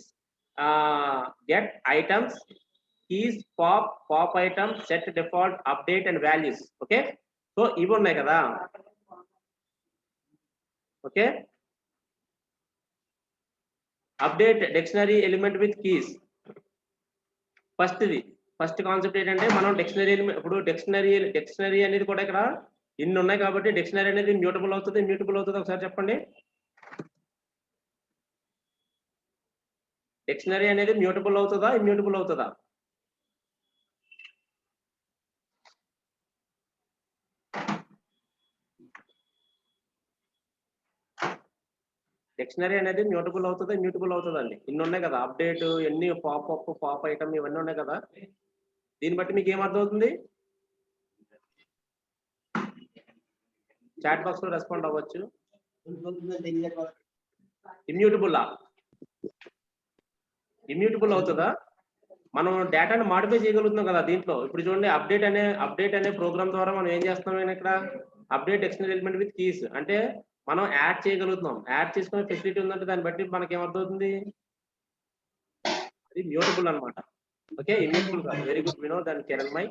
get items, keys, pop item, set default, update and values. Okay, so ఇవి ఉన్నాయి కదా. Okay, update dictionary element with keys. First concept ఏంటంటే మనం డిక్షనరీ ఇప్పుడు డిక్షనరీ అనేది కూడా ఇక్కడ ఇన్ని ఉన్నాయి కాబట్టి డిక్షనరీ అనేది మ్యూటబుల్ అవుతుంది, ఇమ్యూటబుల్ అవుతుంది. ఒకసారి చెప్పండి, డిక్షనరీ అనేది మ్యూటబుల్ అవుతుందా, ఇమ్యూటబుల్ అవుతుందా? డిక్షనరీ అనేది మ్యూటబుల్ అవుతుందా, ఇమ్యూటబుల్ అవుతుందా అండి? ఇన్ని ఉన్నాయి కదా, అప్డేట్, ఎన్ని పాపప్, పాప్ ఐటమ్, ఇవన్నీ ఉన్నాయి కదా. దీన్ని బట్టి మీకు ఏమర్థం అవుతుంది? చాట్ బాక్స్ లో రెస్పాండ్ అవ్వచ్చు. ఇమ్యూటబుల్ అవుతుందా? మనం డేటాను మాడిఫై చేయగలుగుతున్నాం కదా దీంట్లో. ఇప్పుడు చూడండి, అప్డేట్ అనే ప్రోగ్రామ్ ద్వారా మనం ఏం చేస్తున్నాం, ఇక్కడ update dictionary element with keys అంటే మనం యాడ్ చేయగలుగుతున్నాం. యాడ్ చేసుకునే ఫెసిలిటీ ఉందంటే దాన్ని బట్టి మనకి ఏమర్థమవుతుంది, అది మ్యూటబుల్ అనమాట. ఓకే, ఇమ్యూటబుల్ కాదు. Very good Vinod and Kiran my.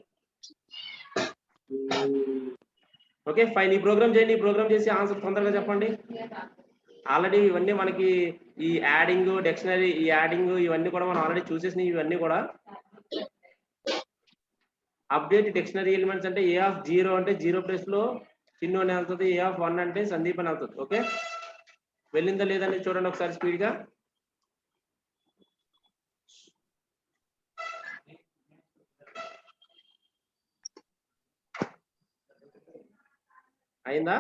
Okay fine, ఈ ప్రోగ్రామ్ చేయండి. ఈ ప్రోగ్రామ్ చేసి ఆన్సర్ తొందరగా చెప్పండి. ఆల్రెడీ ఇవన్నీ మనకి ఈ యాడింగ్ డిక్షనరీ, ఈ యాడింగ్ ఇవన్నీ కూడా మనం ఆల్రెడీ చూసేసినాయి. ఇవన్నీ కూడా అప్డేట్ డిక్షనరీ ఎలిమెంట్స్ అంటే ఏ ఆఫ్ 0 అంటే 0 ప్లేస్ లో చిన్ను అని వెళ్తుంది, ఏ ఆఫ్ 1 అంటే సందీప్ అని వెళ్తుంది. ఓకే, వెళ్ళిందా లేదని చూడండి ఒకసారి స్పీడ్ గా. అయిందా?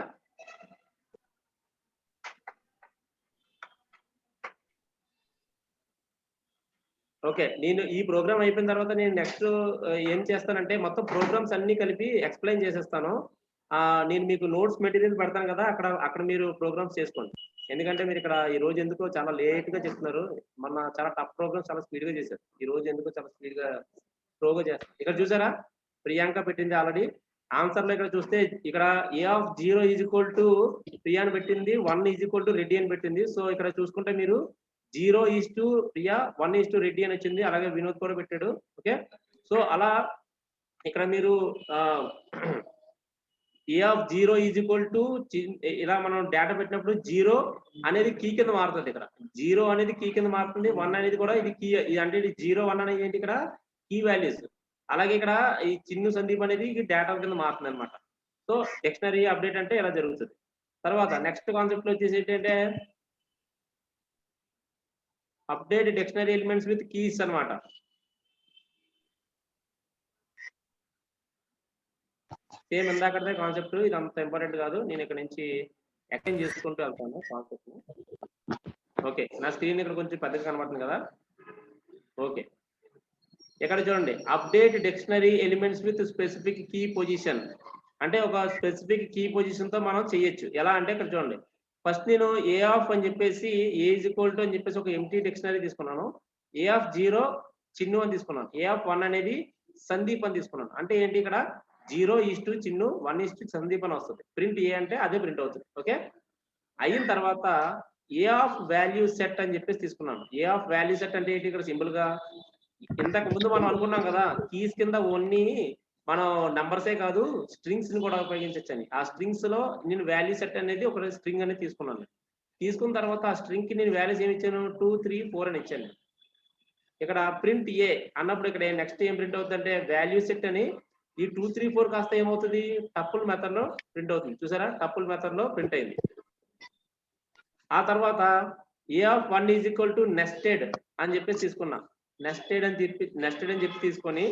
ఓకే, నేను ఈ ప్రోగ్రామ్ అయిపోయిన తర్వాత నేను నెక్స్ట్ ఏం చేస్తానంటే మొత్తం ప్రోగ్రామ్స్ అన్ని కలిపి ఎక్స్ప్లెయిన్ చేసేస్తాను. నేను మీకు నోట్స్ మెటీరియల్ పెడతాను కదా, అక్కడ మీరు ప్రోగ్రామ్స్ చేసుకోండి. ఎందుకంటే మీరు ఇక్కడ ఈ రోజు ఎందుకో చాలా లేట్ గా చెప్తున్నారు. మొన్న చాలా టఫ్ ప్రోగ్రామ్స్ చాలా స్పీడ్ గా చేశారు, ఈ రోజు ఎందుకో చాలా స్పీడ్ గా స్లోగా చేస్తారు. ఇక్కడ చూసారా, ప్రియాంక పెట్టింది ఆల్రెడీ ఆన్సర్ లో. ఇక్కడ చూస్తే ఇక్కడ A of 0 is equal to Priya అని పెట్టింది, 1 ఈజ్ ఈక్వల్ టు రెడ్డి అని పెట్టింది. సో ఇక్కడ చూసుకుంటే మీరు 0 is to Priya, 1 is to Reddy అని వచ్చింది. అలాగే వినోద్ కూడా పెట్టాడు. ఓకే, సో అలా ఇక్కడ మీరు ఏ ఆఫ్ 0 ఈజ్ ఈక్వల్ టు ఇలా మనం డేటా పెట్టినప్పుడు 0 అనేది కీ కింద మారుతుంది. ఇక్కడ 0 అనేది కీ కింద మారుతుంది, 1 అనేది కూడా ఇది కీ, అంటే 0, 1 అనేది ఏంటి ఇక్కడ కీ వాల్యూస్. అలాగే ఇక్కడ ఈ చిన్ను సందీప్ అనేది డేటా కింద మారుతుంది అనమాట. సో డిక్షనరీ అప్డేట్ అంటే ఇలా జరుగుతుంది. తర్వాత నెక్స్ట్ కాన్సెప్ట్ వచ్చేసి ఏంటంటే update dictionary elements with keys అన్నమాట. సేమ్ ఇందాకదే కాన్సెప్ట్, ఇది అంత ఇంపార్టెంట్ కాదు. నేను ఇక్కడ నుంచి ఎక్స్ప్లెయిన్ చేసుకుంటూ వెళ్తాను కాన్సెప్ట్. ఓకే, నా స్క్రీన్ ఇక్కడ కొంచెం పెద్దగా కనబడుతుంది కదా. ఓకే, ఇక్కడ చూడండి, update dictionary elements with specific key position అంటే ఒక స్పెసిఫిక్ కీ పొజిషన్ తో మనం చేయొచ్చు. ఎలా అంటే ఇక్కడ చూడండి, ఫస్ట్ నేను ఏ ఆఫ్ అని చెప్పేసి ఏ ఈజ్ ఈక్వల్ టు అని చెప్పేసి ఒక ఎంటీ డిక్షనరీ తీసుకున్నాను. ఏ ఆఫ్ 0 చిన్ను అని తీసుకున్నాను. ఏ ఆఫ్ 1 అనేది సందీప్ అని తీసుకున్నాను. అంటే ఏంటి, ఇక్కడ 0 చిన్ను 1 సందీప్ అని వస్తుంది. ప్రింట్ ఏ అంటే అదే ప్రింట్ అవుతుంది. ఓకే, అయిన తర్వాత ఏ ఆఫ్ వాల్యూ సెట్ అని చెప్పేసి తీసుకున్నాను. ఏ ఆఫ్ వాల్యూ సెట్ అంటే ఏంటి? ఇక్కడ సింపుల్ గా ఇంతకు ముందు మనం అనుకున్నాం కదా, కీస్ కింద ఓన్లీ మనం నంబర్సే కాదు స్ట్రింగ్స్ ని కూడా ఉపయోగించవచ్చని. ఆ స్ట్రింగ్స్ లో నేను వాల్యూ సెట్ అనేది ఒక స్ట్రింగ్ అనేది తీసుకున్నాను. తీసుకున్న తర్వాత ఆ స్ట్రింగ్ కి నేను వాల్యూస్ ఏమి ఇచ్చాను? 2, 3, 4 అని ఇచ్చాను. ఇక్కడ ప్రింట్ ఏ అన్నప్పుడు ఇక్కడ నెక్స్ట్ ఏం ప్రింట్ అవుతుందంటే వాల్యూ సెట్ అని. ఈ 2, 3, 4 కాస్త ఏమవుతుంది? టపుల్ మెథడ్ లో ప్రింట్ అవుతుంది. చూసారా, టపుల్ మెథడ్ లో ప్రింట్ అయింది. ఆ తర్వాత A of 1 is equal to nested అని చెప్పేసి తీసుకున్నా. నెస్టెడ్ అని చెప్పి తీసుకొని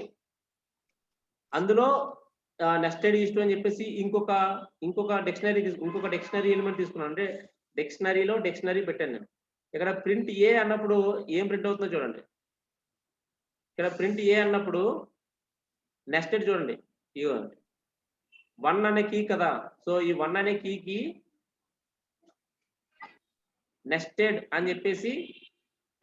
అందులో నెస్టెడ్ ఈజ్ టు అని చెప్పేసి ఇంకొక డిక్షనరీ ఎలిమెంట్ తీసుకున్నాను. అంటే డిక్షనరీలో డిక్షనరీ పెట్టాను నేను. ఇక్కడ ప్రింట్ ఏ అన్నప్పుడు ఏం ప్రింట్ అవుతుందో చూడండి. ఇక్కడ ప్రింట్ ఏ అన్నప్పుడు నెస్టెడ్ చూడండి, ఇగో 1 అనే కీ కదా. సో ఈ 1 అనే కీకి నెస్టెడ్ అని చెప్పేసి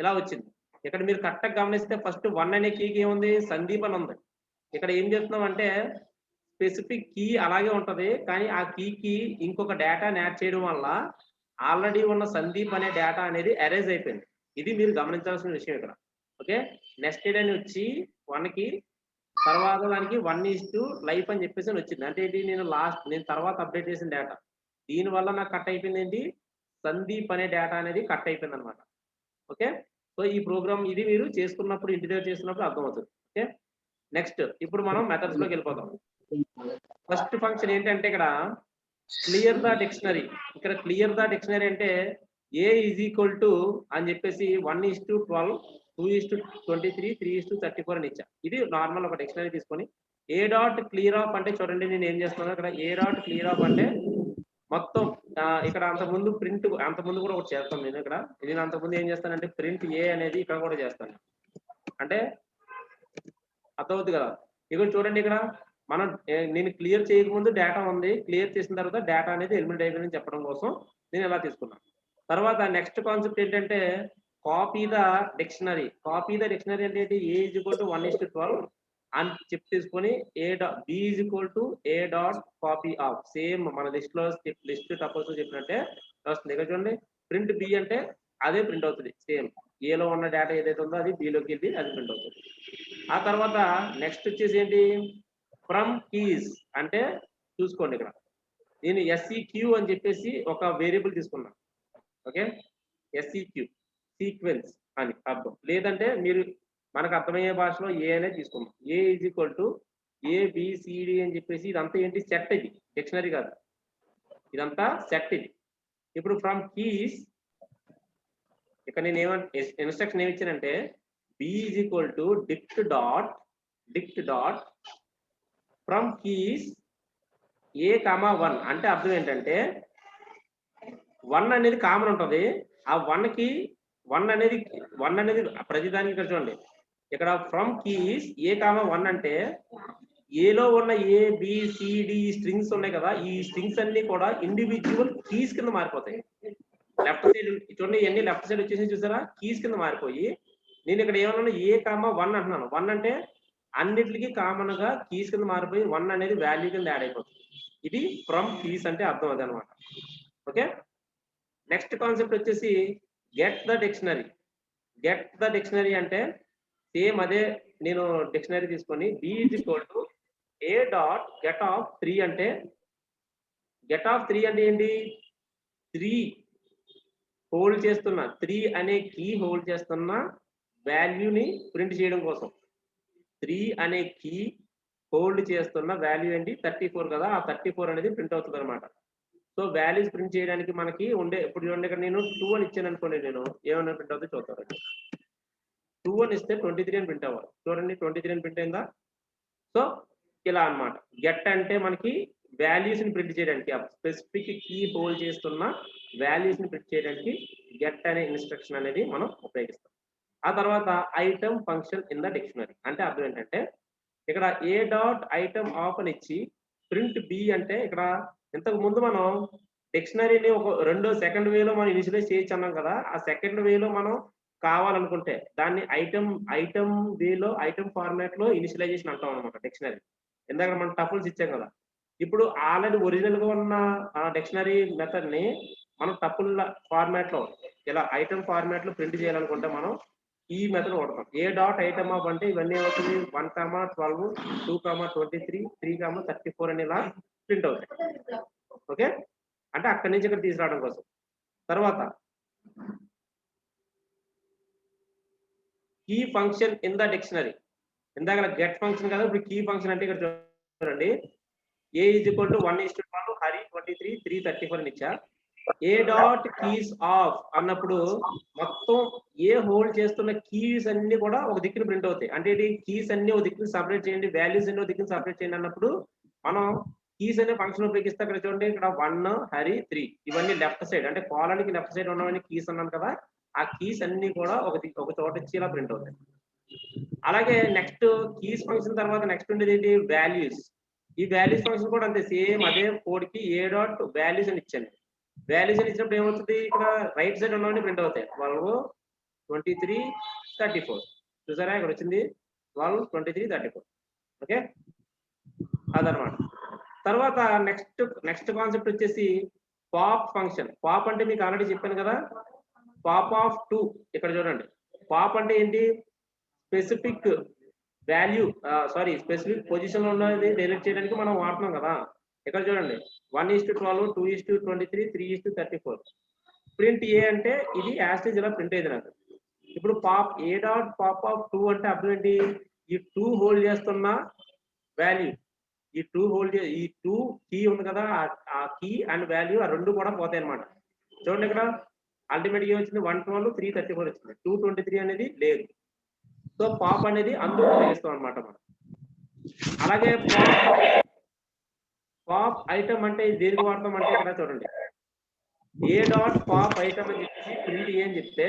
ఇలా వచ్చింది. ఇక్కడ మీరు కరెక్ట్గా గమనిస్తే ఫస్ట్ 1 అనే కీకి ఏముంది? సందీప్ అని ఉంది. ఇక్కడ ఏం చేస్తున్నాం అంటే స్పెసిఫిక్ కీ అలాగే ఉంటది, కానీ ఆ కీకి ఇంకొక డేటాని యాడ్ చేయడం వల్ల ఆల్రెడీ ఉన్న సందీప్ అనే డేటా అనేది ఎరేజ్ అయిపోయింది. ఇది మీరు గమనించాల్సిన విషయం ఇక్కడ. ఓకే, నెస్టెడ్ అని వచ్చి 1కి తర్వాత దానికి 1 లైఫ్ అని చెప్పేసి వచ్చింది. అంటే ఏంటి? నేను తర్వాత అప్డేట్ చేసిన డేటా, దీని వల్ల నాకు కట్ అయిపోయింది ఏంటి? సందీప్ అనే డేటా అనేది కట్ అయిపోయింది అనమాట. ఓకే, సో ఈ ప్రోగ్రామ్ ఇది మీరు చేసుకున్నప్పుడు ఇంటి దగ్గర చేస్తున్నప్పుడు అర్థమవుతుంది. ఓకే, నెక్స్ట్ ఇప్పుడు మనం మెథడ్స్ లోకి వెళ్ళిపోతాం. ఫస్ట్ ఫంక్షన్ ఏంటంటే ఇక్కడ క్లియర్ ద డిక్షనరీ. ఇక్కడ క్లియర్ ద డిక్షనరీ అంటే ఏ ఈజ్ ఈక్వల్ టు అని చెప్పేసి 1:12, 2:23, 3:34 అని ఇచ్చా. ఇది నార్మల్ ఒక డిక్షనరీ తీసుకొని ఏ డాట్ క్లియర్ ఆఫ్ అంటే చూడండి నేను ఏం చేస్తున్నాను. ఇక్కడ ఏ డాట్ క్లియర్ ఆఫ్ అంటే మొత్తం ఇక్కడ అంతకుముందు కూడా ఒకటి చేస్తాను నేను. నేను అంతకుముందు ఏం చేస్తానంటే ప్రింట్ ఏ అనేది ఇక్కడ కూడా చేస్తాను. అంటే అర్థమవుతుంది కదా. ఇక్కడ చూడండి, ఇక్కడ నేను క్లియర్ చేయకముందు డేటా ఉంది, క్లియర్ చేసిన తర్వాత డేటా అనేది ఎలిమినేట్ అయిపోయిందని చెప్పడం కోసం నేను ఇలా తీసుకున్నాను. తర్వాత నెక్స్ట్ కాన్సెప్ట్ ఏంటంటే copy the dictionary. Copy the dictionary అంటే ఏ ఈజ్ ఈక్వల్ టు 1:12 అని చెప్పి తీసుకొని b is equal to a dot copy of. Same మన లిస్ట్ టపుల్స్ చెప్పినట్టే వస్తుంది. ఇక్కడ చూడండి, ప్రింట్ బి అంటే అదే ప్రింట్ అవుతుంది. సేమ్ ఏలో ఉన్న డేటా ఏదైతే ఉందో అది బిలోకి వెళ్ళి అది ప్రింట్ అవుతుంది. ఆ తర్వాత నెక్స్ట్ వచ్చేసి ఏంటి? ఫ్రమ్ కీస్ అంటే చూసుకోండి, ఇక్కడ నేను SEQ అని చెప్పేసి ఒక వేరియబుల్ తీసుకున్నాను. ఓకే, SEQ సీక్వెన్స్ అని అర్థం. లేదంటే మీరు మనకు అర్థమయ్యే భాషలో ఏ అనేది తీసుకున్నాం. ఏ ఈజ్ ఈక్వల్ టు ABCD అని చెప్పేసి ఇదంతా ఏంటి? సెట్. ఇది డిక్షనరీ కాదు, ఇదంతా సెట్. ఇది ఇప్పుడు ఫ్రమ్ కీస్ ఇక్కడ నేను ఇన్స్ట్రక్షన్ ఏమి ఇచ్చానంటే B is equal to డిక్ట్ dot from keys A,1 అంటే అర్థం ఏంటంటే 1 అనేది కామన్ ఉంటుంది. ఆ 1 అనేది ప్రతిదానికి ఇక్కడ చూడండి, ఇక్కడ ఫ్రమ్ కీస్ A,1 అంటే ఏలో ఉన్న ABCD స్ట్రింగ్స్ ఉన్నాయి కదా, ఈ స్ట్రింగ్స్ అన్ని కూడా ఇండివిజువల్ కీస్ కింద మారిపోతాయి. లెఫ్ట్ సైడ్ చూడండి, ఇవన్నీ లెఫ్ట్ సైడ్ వచ్చేసి చూసారా, కీస్ కింద మారిపోయి నేను ఇక్కడ ఏమన్నా A,1 అంటున్నాను. 1 అంటే అన్నిటికి కామన్ గా కీస్ కింద మారిపోయి 1 అనేది వాల్యూ కింద యాడ్ అయిపోతుంది. ఇది ఫ్రమ్ కీస్ అంటే అర్థం అది అనమాట. ఓకే, నెక్స్ట్ కాన్సెప్ట్ వచ్చేసి గెట్ ద డిక్షనరీ అంటే సేమ్ అదే. నేను డిక్షనరీ తీసుకొని B is equal to a dot get off 3 అంటే ఏంటి? 3 హోల్డ్ చేస్తున్నా, 3 అనే కీ హోల్డ్ చేస్తున్న వాల్యూని ప్రింట్ చేయడం కోసం. 3 అనే కీ హోల్డ్ చేస్తున్న వాల్యూ ఏంటి? 34 కదా. ఆ 34 అనేది ప్రింట్ అవుతుంది అనమాట. సో వాల్యూస్ ప్రింట్ చేయడానికి మనకి ఇప్పుడు చూడండి, ఇక్కడ నేను 2 అని ఇచ్చాను అనుకోండి, నేను ఏమన్నా ప్రింట్ అవుతుంది చూద్దాం. 2 అని ఇస్తే 23 అని ప్రింట్ అవ్వాలి. చూడండి 23 అని ప్రింట్ అయిందా? సో ఇలా అన్నమాట. గెట్ అంటే మనకి వాల్యూస్ ని ప్రింట్ చేయడానికి, స్పెసిఫిక్ కీ హోల్డ్ చేస్తున్న వాల్యూస్ ని ప్రింట్ చేయడానికి గెట్ అనే ఇన్స్ట్రక్షన్ అనేది మనం ఉపయోగిస్తాం. ఆ తర్వాత item function in the dictionary అంటే అర్థం ఏంటంటే ఇక్కడ ఏ డాట్ ఐటమ్ ఆఫ్ అని ఇచ్చి ప్రింట్ బి అంటే ఇక్కడ ఇంతకు ముందు మనం డిక్షనరీని ఒక సెకండ్ వేలో మనం ఇనిషియలైజ్ చేయొచ్చు అన్నాం కదా. ఆ సెకండ్ వేలో మనం కావాలనుకుంటే దాన్ని ఐటమ్ వేలో ఐటమ్ ఫార్మాట్ లో ఇనిషియలైజేషన్ అంటాం అనమాట డిక్షనరీ. ఇందాక మనం టపుల్స్ ఇచ్చాం కదా. ఇప్పుడు ఆల్రెడీ ఒరిజినల్ గా ఉన్న డిక్షనరీ మెథడ్ ని మనం టపుల్ ఫార్మాట్ లో ఇలా ఐటమ్ ఫార్మాట్ లో ప్రింట్ చేయాలనుకుంటే మనం ఈ మెథడ్ వాడతాం. ఏ డాట్ ఐటమ్ ఆఫ్ అంటే ఇవన్నీ అవుతుంది 1, 12, 2, 23, 3, 34 అని ఇలా ప్రింట్ అవుతాయి. ఓకే, అంటే అక్కడి నుంచి ఇక్కడ తీసుకురావడం కోసం. తర్వాత key function in the dictionary. ఇందాక గెట్ ఫంక్షన్ కదా, ఇప్పుడు కీ ఫంక్షన్ అంటే ఇక్కడ చూడండి. ఏ ఈజ్ ఈక్వల్ టు 1:12 హరి 23 334 అని ఇచ్చా. ఏ డాట్ కీస్ ఆఫ్ అన్నప్పుడు మొత్తం ఏ హోల్డ్ చేస్తున్న కీస్ అన్ని కూడా ఒక దిక్కున ప్రింట్ అవుతాయి. అంటే ఇది కీస్ అన్ని ఒక దిక్కున సపరేట్ చేయండి, వాల్యూస్ అన్ని ఒక దిక్కున సపరేట్ చేయండి అన్నప్పుడు మనం కీస్ అనే ఫంక్షన్ ఉపయోగిస్తే అక్కడ చూడండి, ఇక్కడ 1 హరి 3 ఇవన్నీ లెఫ్ట్ సైడ్ అంటే కాలానికి లెఫ్ట్ సైడ్ ఉన్నవన్నీ కీస్ అన్నాను కదా, ఆ కీస్ అన్ని కూడా ఒక చోట ఇచ్చి ఇలా ప్రింట్ అవుతాయి. అలాగే నెక్స్ట్ కీస్ ఫంక్షన్ తర్వాత నెక్స్ట్ ఉండేది ఏంటి, వాల్యూస్. ఈ వాల్యూస్ ఫంక్షన్ కూడా అంతే, సేమ్ అదే కోడ్ కి ఏ డాట్ వాల్యూస్ అని ఇచ్చాను. వాల్యూస్ అని ఇచ్చినప్పుడు ఏమవుతుంది, ఇక్కడ రైట్ సైడ్ ఉన్నవన్నీ ప్రింట్ అవుతాయి. 12, 23, 34 చూసారా, ఇక్కడ వచ్చింది 12, 23, 34. ఓకే, అదనమాట. తర్వాత నెక్స్ట్ కాన్సెప్ట్ వచ్చేసి పాప్ ఫంక్షన్. పాప్ అంటే మీకు ఆల్రెడీ చెప్పాను కదా, పాప్ ఆఫ్ 2. ఇక్కడ చూడండి, పాప్ అంటే ఏంటి, స్పెసిఫిక్ వాల్యూ స్పెసిఫిక్ పొజిషన్ లో ఉన్నది డిలీట్ చేయడానికి మనం వాడుతున్నాం కదా. ఇక్కడ చూడండి 1:12, 2:23, 3:34. ప్రింట్ ఏ అంటే ఇది యాస్టేజ్ ఇలా ప్రింట్ అయ్యింది నాకు. ఇప్పుడు pop A dot pop of 2 అంటే అర్థం ఏంటి, ఈ 2 హోల్డ్ చేస్తున్న వాల్యూ, ఈ 2 కీ ఉంది కదా, ఆ కీ అండ్ వాల్యూ ఆ రెండు కూడా పోతాయి అనమాట. చూడండి ఇక్కడ అల్టిమేట్ గా వచ్చింది 112, 334 వచ్చింది, 223 అనేది లేదు. సో పాప్ అనేది అందుకు ఉపయోగిస్తాం అనమాట మనం. అలాగే పాప్ ఐటమ్ అంటే దేనికి వాడతాం అంటే ఇక్కడ చూడండి, ఏ డాట్ పాప్ ఐటమ్ అని చెప్పేసి ప్రింట్ ఏ అని చెప్తే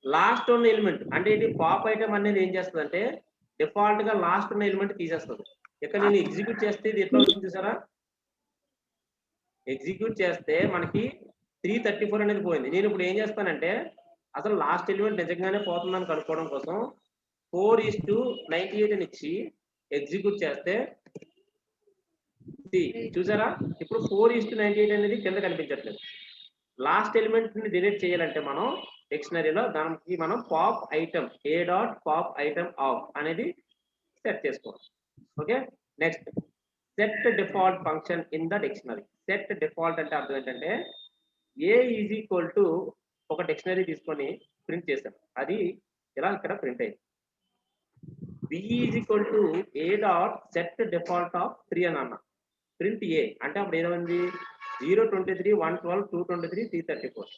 లాస్ట్ ఉన్న ఎలిమెంట్ అంటే ఇది పాప్ ఐటమ్ అనేది ఏం చేస్తుంది అంటే డిఫాల్ట్ గా లాస్ట్ ఉన్న ఎలిమెంట్ తీసేస్తుంది. ఇక్కడ నేను ఎగ్జిక్యూట్ చేస్తే ఇది ఎట్లా వచ్చింది చూసారా, ఎగ్జిక్యూట్ చేస్తే మనకి 334 అనేది పోయింది. నేను ఇప్పుడు ఏం చేస్తానంటే అసలు లాస్ట్ ఎలిమెంట్ నిజంగానే పోతుందని కనుక్కోవడం కోసం 4:98 అని ఇచ్చి ఎగ్జిక్యూట్ చేస్తే చూసారా, ఇప్పుడు 4:98 అనేది కింద కనిపించట్లేదు. లాస్ట్ ఎలిమెంట్ ని డిలీట్ చేయాలంటే మనం డిక్షనరీలో దానికి మనం pop item a dot pop item of అనేది సెట్ చేసుకోవాలి. Okay, next set default function in the dictionary. Set default అంటే అర్థం ఏంటంటే ఏ ఈజ్ ఈక్వల్ టు ఒక డిక్షనరీ తీసుకొని ప్రింట్ చేశాం, అది ఇలా ఇక్కడ ప్రింట్ అయింది. B is equal to a dot set default of 3 అని అన్నా. ప్రింట్ ఏ అంటే అప్పుడు ఏమైంది 023 112 223 334.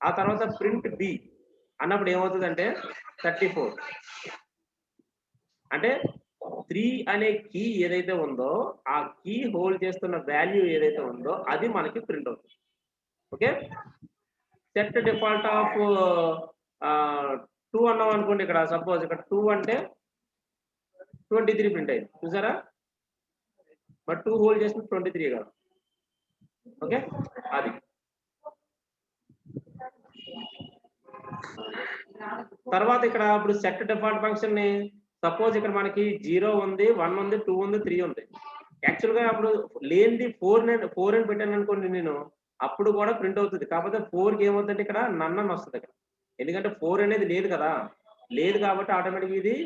ఆ తర్వాత ప్రింట్ బి అన్నప్పుడు ఏమవుతుంది అంటే 34. అంటే 3 అనే కీ ఏదైతే ఉందో ఆ కీ హోల్డ్ చేస్తున్న వాల్యూ ఏదైతే ఉందో అది మనకి ప్రింట్ అవుతుంది. ఓకే, సెట్ డిఫాల్ట్ ఆఫ్ 2 అన్నాం అనుకోండి, ఇక్కడ సపోజ్ ఇక్కడ 2 అంటే 23 ప్రింట్ అయింది చూసారా, బట్ 2 హోల్డ్ చేసిన 23 కాదు. ఓకే, అది తర్వాత ఇక్కడ ఇప్పుడు సెట్ డిఫాల్ట్ ఫంక్షన్ ని సపోజ్ ఇక్కడ మనకి 0 ఉంది, 1 ఉంది, 2 ఉంది, 3 ఉంది. యాక్చువల్ గా అప్పుడు లేనిది 4 అని పెట్టాను అనుకోండి నేను, అప్పుడు కూడా ప్రింట్ అవుతుంది. కాకపోతే 4కి ఏమవుతుందంటే ఇక్కడ నన్ అని వస్తుంది ఇక్కడ, ఎందుకంటే 4 అనేది లేదు కదా, లేదు కాబట్టి ఆటోమేటిక్ ఇది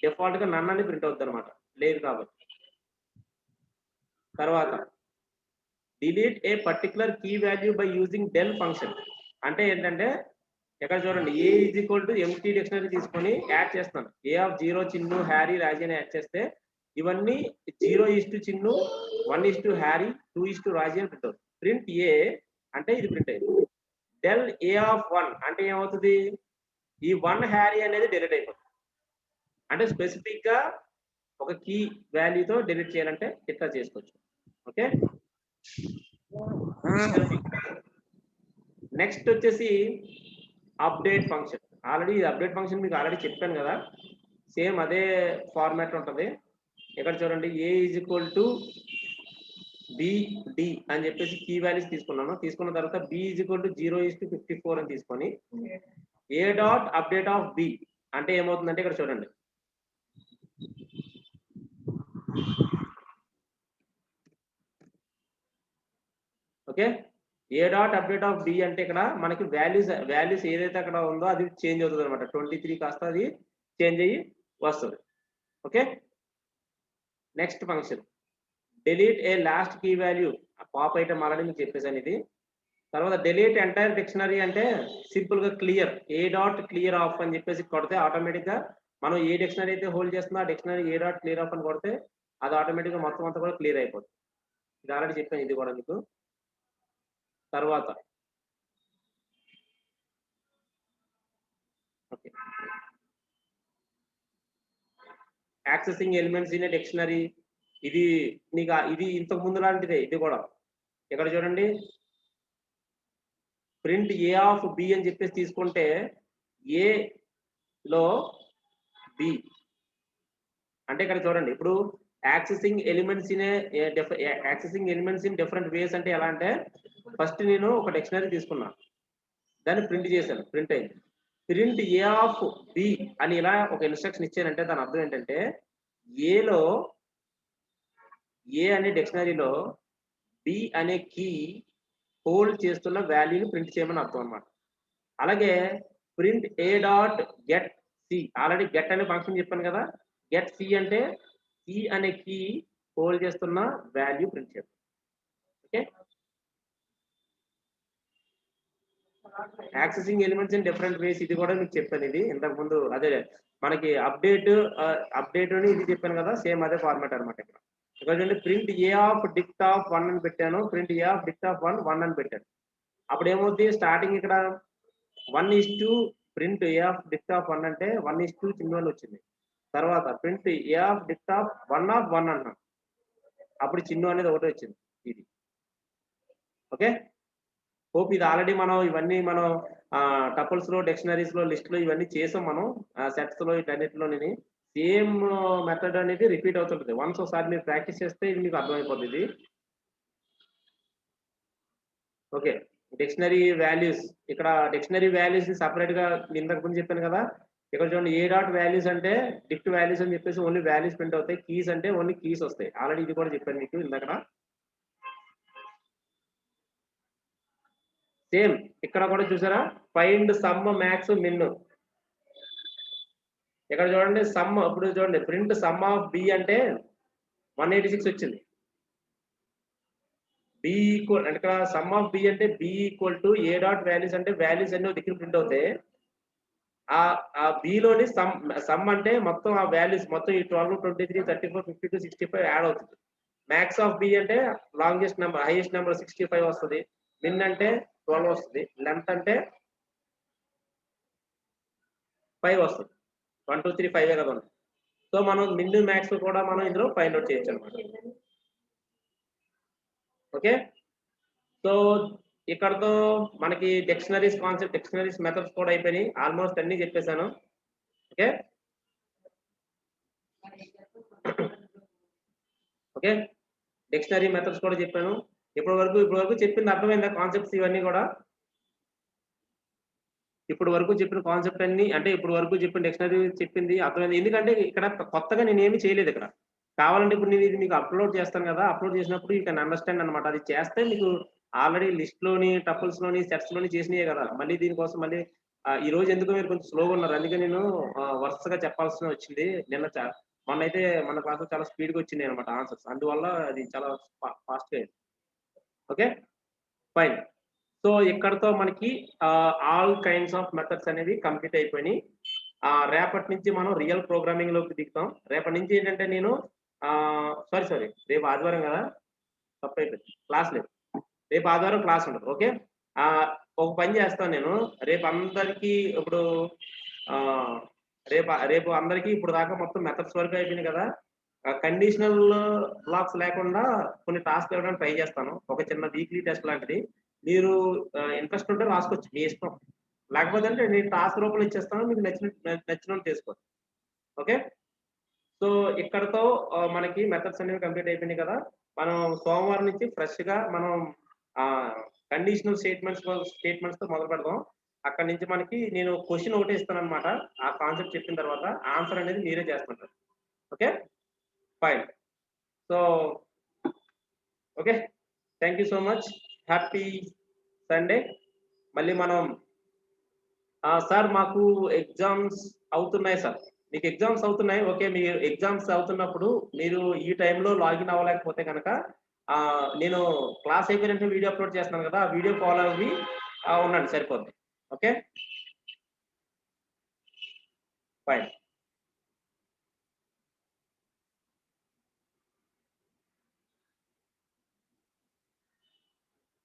డిఫాల్ట్ గా నన్ అని ప్రింట్ అవుతుంది అనమాట, లేదు కాబట్టి. తర్వాత delete a particular key value by using del function అంటే ఏంటంటే ఇక్కడ చూడండి ఏ is equal to empty dictionary తీసుకొని యాడ్ చేస్తాను. A of 0 Chinnu Harry Raji అని యాడ్ చేస్తే ఇవన్నీ 0 చిన్ను 1 హ్యారీ 2 రాజీ అని ప్రింట్ అవుతుంది. ప్రింట్ ఏ అంటే ఇది ప్రింట్ అయింది. డెల్ ఏ ఆఫ్ 1 అంటే ఏమవుతుంది, ఈ 1 హ్యారీ అనేది డిలీట్ అయిపోతుంది. అంటే స్పెసిఫిక్ గా ఒక కీ వాల్యూతో డిలీట్ చేయాలంటే ఇట్లా చేసుకోవచ్చు. ఓకే, నెక్స్ట్ వచ్చేసి update function. Already update function మీకు ఆల్రెడీ చెప్పాను కదా, సేమ్ అదే ఫార్మాట్ ఉంటుంది. ఇక్కడ చూడండి ఏ ఈజ్ ఈక్వల్ టు బిడి అని చెప్పేసి కీ వాల్యూస్ తీసుకున్నాను. తీసుకున్న తర్వాత బి ఈజ్ ఈక్వల్ టు 0:54 అని తీసుకొని a dot update of b అంటే ఏమవుతుందంటే ఇక్కడ చూడండి okay, a dot update of b అంటే ఇక్కడ మనకి వాల్యూస్ ఏదైతే అక్కడ ఉందో అది చేంజ్ అవుతుంది అనమాట. 23 కాస్త అది చేంజ్ అయ్యి వస్తుంది. Okay, next function delete a last key value. Pop item already మీకు చెప్పేసాను ఇది. తర్వాత డిలీట్ ఎంటైర్ డిక్షనరీ అంటే సింపుల్ గా clear, A dot clear of అని చెప్పేసి కొడితే ఆటోమేటిక్ గా మనం ఏ డిక్షనరీ అయితే హోల్డ్ చేస్తుందో ఆ dictionary A dot clear of అని కొడితే అది ఆటోమేటిక్ గా మొత్తం అంతా కూడా క్లియర్ అయిపోతుంది. ఇది ఆల్రెడీ చెప్పాను ఇది కూడా మీకు. తర్వాత okay, accessing elements in dictionary. ఇది మీకు ఇది ఇంతకు ముందు లాంటిదే ఇది కూడా. ఇక్కడ చూడండి, ప్రింట్ ఏ ఆఫ్ బి అని చెప్పేసి తీసుకుంటే ఏ లో బి అంటే ఇక్కడ చూడండి, ఇప్పుడు యాక్సెసింగ్ ఎలిమెంట్స్ ఇన్ డిఫరెంట్ వేస్ అంటే ఎలా అంటే, ఫస్ట్ నేను ఒక డిక్షనరీ తీసుకున్నా, దాన్ని ప్రింట్ చేశాను, ప్రింట్ అయింది. ప్రింట్ ఏ ఆఫ్ బి అని ఇలా ఒక ఇన్స్ట్రక్షన్ ఇచ్చానంటే దాని అర్థం ఏంటంటే ఏలో ఏ అనే డిక్షనరీలో బి అనే కీ హోల్డ్ చేస్తున్న వాల్యూని ప్రింట్ చేయమని అర్థం అన్నమాట. అలాగే print A dot get C, already get అనే ఫంక్షన్ చెప్పాను కదా, గెట్ సి అంటే సి అనే కీ హోల్డ్ చేస్తున్న వాల్యూ ప్రింట్ చేయాలి. Okay, accessing elements in different ways ఇది కూడా మీకు చెప్పాను. ఇది ఇంతకు ముందు అదే మనకి అప్డేట్ అని ఇది చెప్పాను కదా, సేమ్ అదే ఫార్మాట్ అనమాట. ఇక్కడ చూడండి, ప్రింట్ ఏ ఆఫ్ డిక్ట్ ఆఫ్ 1 అని పెట్టాను, ప్రింట్ ఏ ఆఫ్ డిక్ట్ ఆఫ్ 1 అని పెట్టాను. అప్పుడు ఏమవుతుంది, స్టార్టింగ్ ఇక్కడ 1:, ప్రింట్ ఏ ఆఫ్ డిక్ట్ ఆఫ్ 1 అంటే 1:2 చిన్న వచ్చింది. తర్వాత ప్రింట్ ఏ ఆఫ్ డిక్ట్ ఆఫ్ 1 అన్నాం, అప్పుడు చిన్న అనేది ఒకటి వచ్చింది ఇది. ఓకే, హోప్ ఇది ఆల్రెడీ మనం ఇవన్నీ మనం టపుల్స్ లో, డిక్షనరీస్ లో, లిస్ట్ లో ఇవన్నీ చేసాం మనం, సెట్స్ లో, వీటన్నిటిలోని సేమ్ మెథడ్ అనేది రిపీట్ అవుతుంటుంది. వన్స్ ఒకసారి మీరు ప్రాక్టీస్ చేస్తే ఇది మీకు అర్థమైపోతుంది. Okay, dictionary values. ఇక్కడ డిక్షనరీ వాల్యూస్ సపరేట్ గా ఇంతకు ముందు చెప్పాను కదా, ఇక్కడ చూడండి ఏ డాట్ వాల్యూస్ అంటే డిక్ట్ వాల్యూస్ అని చెప్పేసి ఓన్లీ వాల్యూస్ ప్రింట్ అవుతాయి, కీస్ అంటే ఓన్లీ కీస్ వస్తాయి. ఆల్రెడీ ఇది కూడా చెప్పాను మీకు ఇందాక. సేమ్ ఇక్కడ కూడా చూసారా, ఫైండ్ సమ్ మ్యాక్స్ మిన్. ఇక్కడ చూడండి సమ్, ఇప్పుడు చూడండి ప్రింట్ సమ్ ఆఫ్ బి అంటే 186 వచ్చింది. బి ఈక్వల్ అంటే ఇక్కడ సమ్ ఆఫ్ బి అంటే b equal to a dot values అంటే వాల్యూస్ అన్ని దగ్గర ప్రింట్ అవుతాయి. ఆ బిలోని సమ్ అంటే మొత్తం ఆ వాల్యూస్ మొత్తం ఈ 12, 23, 34, 52, 65 యాడ్ అవుతుంది. మ్యాక్స్ ఆఫ్ బి అంటే లాంగెస్ట్ నెంబర్, హైయెస్ట్ నెంబర్ 65 వస్తుంది. మిన్ అంటే 12 వస్తుంది. లెంత్ అంటే 5 వస్తుంది. 1, 2, 3, 5 కదా. సో మనం మిన్ మ్యాక్స్ కూడా మనం ఇందులో ఫైండ్ అవుట్ చేయొచ్చు అనమాట. ఓకే, సో ఇక్కడతో మనకి డిక్షనరీస్ కాన్సెప్ట్, డిక్షనరీస్ మెథడ్స్ కూడా అయిపోయినాయి. ఆల్మోస్ట్ అన్ని చెప్పేశాను. ఓకే ఓకే, డిక్షనరీ మెథడ్స్ కూడా చెప్పాను. ఇప్పటి వరకు చెప్పింది అర్థమైందా కాన్సెప్ట్స్ ఇవన్నీ కూడా? ఇప్పుడు వరకు చెప్పిన కాన్సెప్ట్ అన్ని అంటే ఇప్పుడు వరకు చెప్పిన డిక్షనరీ చెప్పింది అర్థమైంది. ఎందుకంటే ఇక్కడ కొత్తగా నేను ఏమి చేయలేదు. ఇక్కడ కావాలంటే ఇప్పుడు నేను ఇది మీకు అప్లోడ్ చేస్తాను కదా, అప్లోడ్ చేసినప్పుడు యూ కెన్ అండర్స్టాండ్ అనమాట. అది చేస్తే మీకు ఆల్రెడీ లిస్ట్ లోని, టపుల్స్ లోని, సెట్స్ లోని చేసినాయే కదా. మళ్ళీ దీనికోసం మళ్ళీ ఈ రోజు ఎందుకు మీరు కొంచెం స్లోగా ఉన్నారు, అందుకే నేను వరుసగా చెప్పాల్సి వచ్చింది. మొన్న అయితే మన క్లాస్ చాలా స్పీడ్ గా వచ్చింది అనమాట ఆన్సర్స్, అందువల్ల అది చాలా ఫాస్ట్ గా. Okay fine. సో ఇక్కడతో మనకి ఆల్ కైండ్స్ ఆఫ్ మెథడ్స్ అనేవి కంప్లీట్ అయిపోయినాయి. రేపటి నుంచి మనం రియల్ ప్రోగ్రామింగ్ లోకి దిగుతాం. రేపటి నుంచి ఏంటంటే నేను సారీ రేపు ఆదివారం కదా, తప్పైపోయింది, క్లాస్ లేదు. రేపు ఆదివారం క్లాస్ ఉండదు. ఓకే, ఒక పని చేస్తాను నేను, రేపు అందరికీ ఇప్పుడు రేపు అందరికీ ఇప్పుడు దాకా మొత్తం మెథడ్స్ వరకు అయిపోయింది కదా, కండిషనల్ బ్లాక్స్ లేకుండా కొన్ని టాస్క్ ఇవ్వడానికి ట్రై చేస్తాను. ఒక చిన్న వీక్లీ టెస్ట్ లాంటిది. మీరు ఇంట్రెస్ట్ ఉంటే రాసుకోవచ్చు, మీ ఇష్టం. లేకపోతే అంటే నేను టాస్క్ రూపంలో ఇచ్చేస్తాను, మీకు నచ్చిన చేసుకోవచ్చు. ఓకే, సో ఇక్కడతో మనకి మెథడ్స్ అనేవి కంప్లీట్ అయిపోయినాయి కదా. మనం సోమవారం నుంచి ఫ్రెష్ గా మనం కండిషనల్ స్టేట్మెంట్స్ తో మొదలు పెడదాం. అక్కడ నుంచి మనకి నేను క్వశ్చన్ ఒకటి ఇస్తాను అనమాట. ఆ కాన్సెప్ట్ చెప్పిన తర్వాత ఆన్సర్ అనేది మీరే చేస్తుంటారు. Okay fine. So okay, thank you so much, happy Sunday. మళ్ళీ మనం సార్ మాకు ఎగ్జామ్స్ అవుతున్నాయి సార్, మీకు ఎగ్జామ్స్ అవుతున్నాయి. ఓకే, మీరు ఎగ్జామ్స్ అవుతున్నప్పుడు మీరు ఈ టైంలో లాగిన్ అవ్వలేకపోతే కనుక నేను క్లాస్ అయిపోయినట్టు వీడియో అప్లోడ్ చేస్తున్నాను కదా, ఆ వీడియో ఫాలో అవి ఉండండి, సరిపోద్ది. Okay, fine.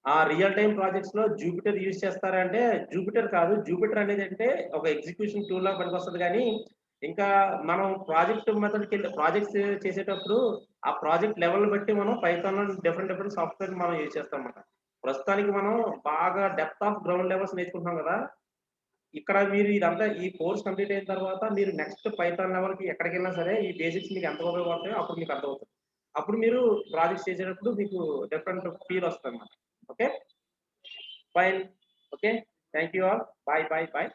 ఆ రియల్ టైమ్ ప్రాజెక్ట్స్ లో జూపిటర్ యూజ్ చేస్తారంటే, జూపిటర్ కాదు, జూపిటర్ అనేది అంటే ఒక ఎగ్జిక్యూషన్ టూల్ లా పనికొస్తుంది. కానీ ఇంకా మనం ప్రాజెక్ట్ మెథడ్కి ప్రాజెక్ట్స్ చేసేటప్పుడు ఆ ప్రాజెక్ట్ లెవెల్ బట్టి మనం పైథాన్ లో డిఫరెంట్ సాఫ్ట్వేర్ మనం యూజ్ చేస్తాం అన్నమాట. ప్రస్తుతానికి మనం బాగా డెప్త్ ఆఫ్ గ్రౌండ్ లెవెల్స్ నేర్చుకుంటున్నాం కదా. ఇక్కడ మీరు ఇదంతా ఈ కోర్స్ కంప్లీట్ అయిన తర్వాత మీరు నెక్స్ట్ పైథాన్ లెవెల్ కి ఎక్కడికి వెళ్ళినా సరే ఈ బేసిక్స్ మీకు ఎంత ఉపయోగపడతాయో అప్పుడు మీకు అర్థమవుతుంది. అప్పుడు మీరు ప్రాజెక్ట్స్ చేసేటప్పుడు మీకు డిఫరెంట్ ఫీల్ వస్తుంది అన్నమాట. Okay, fine. Okay, thank you all, bye bye bye.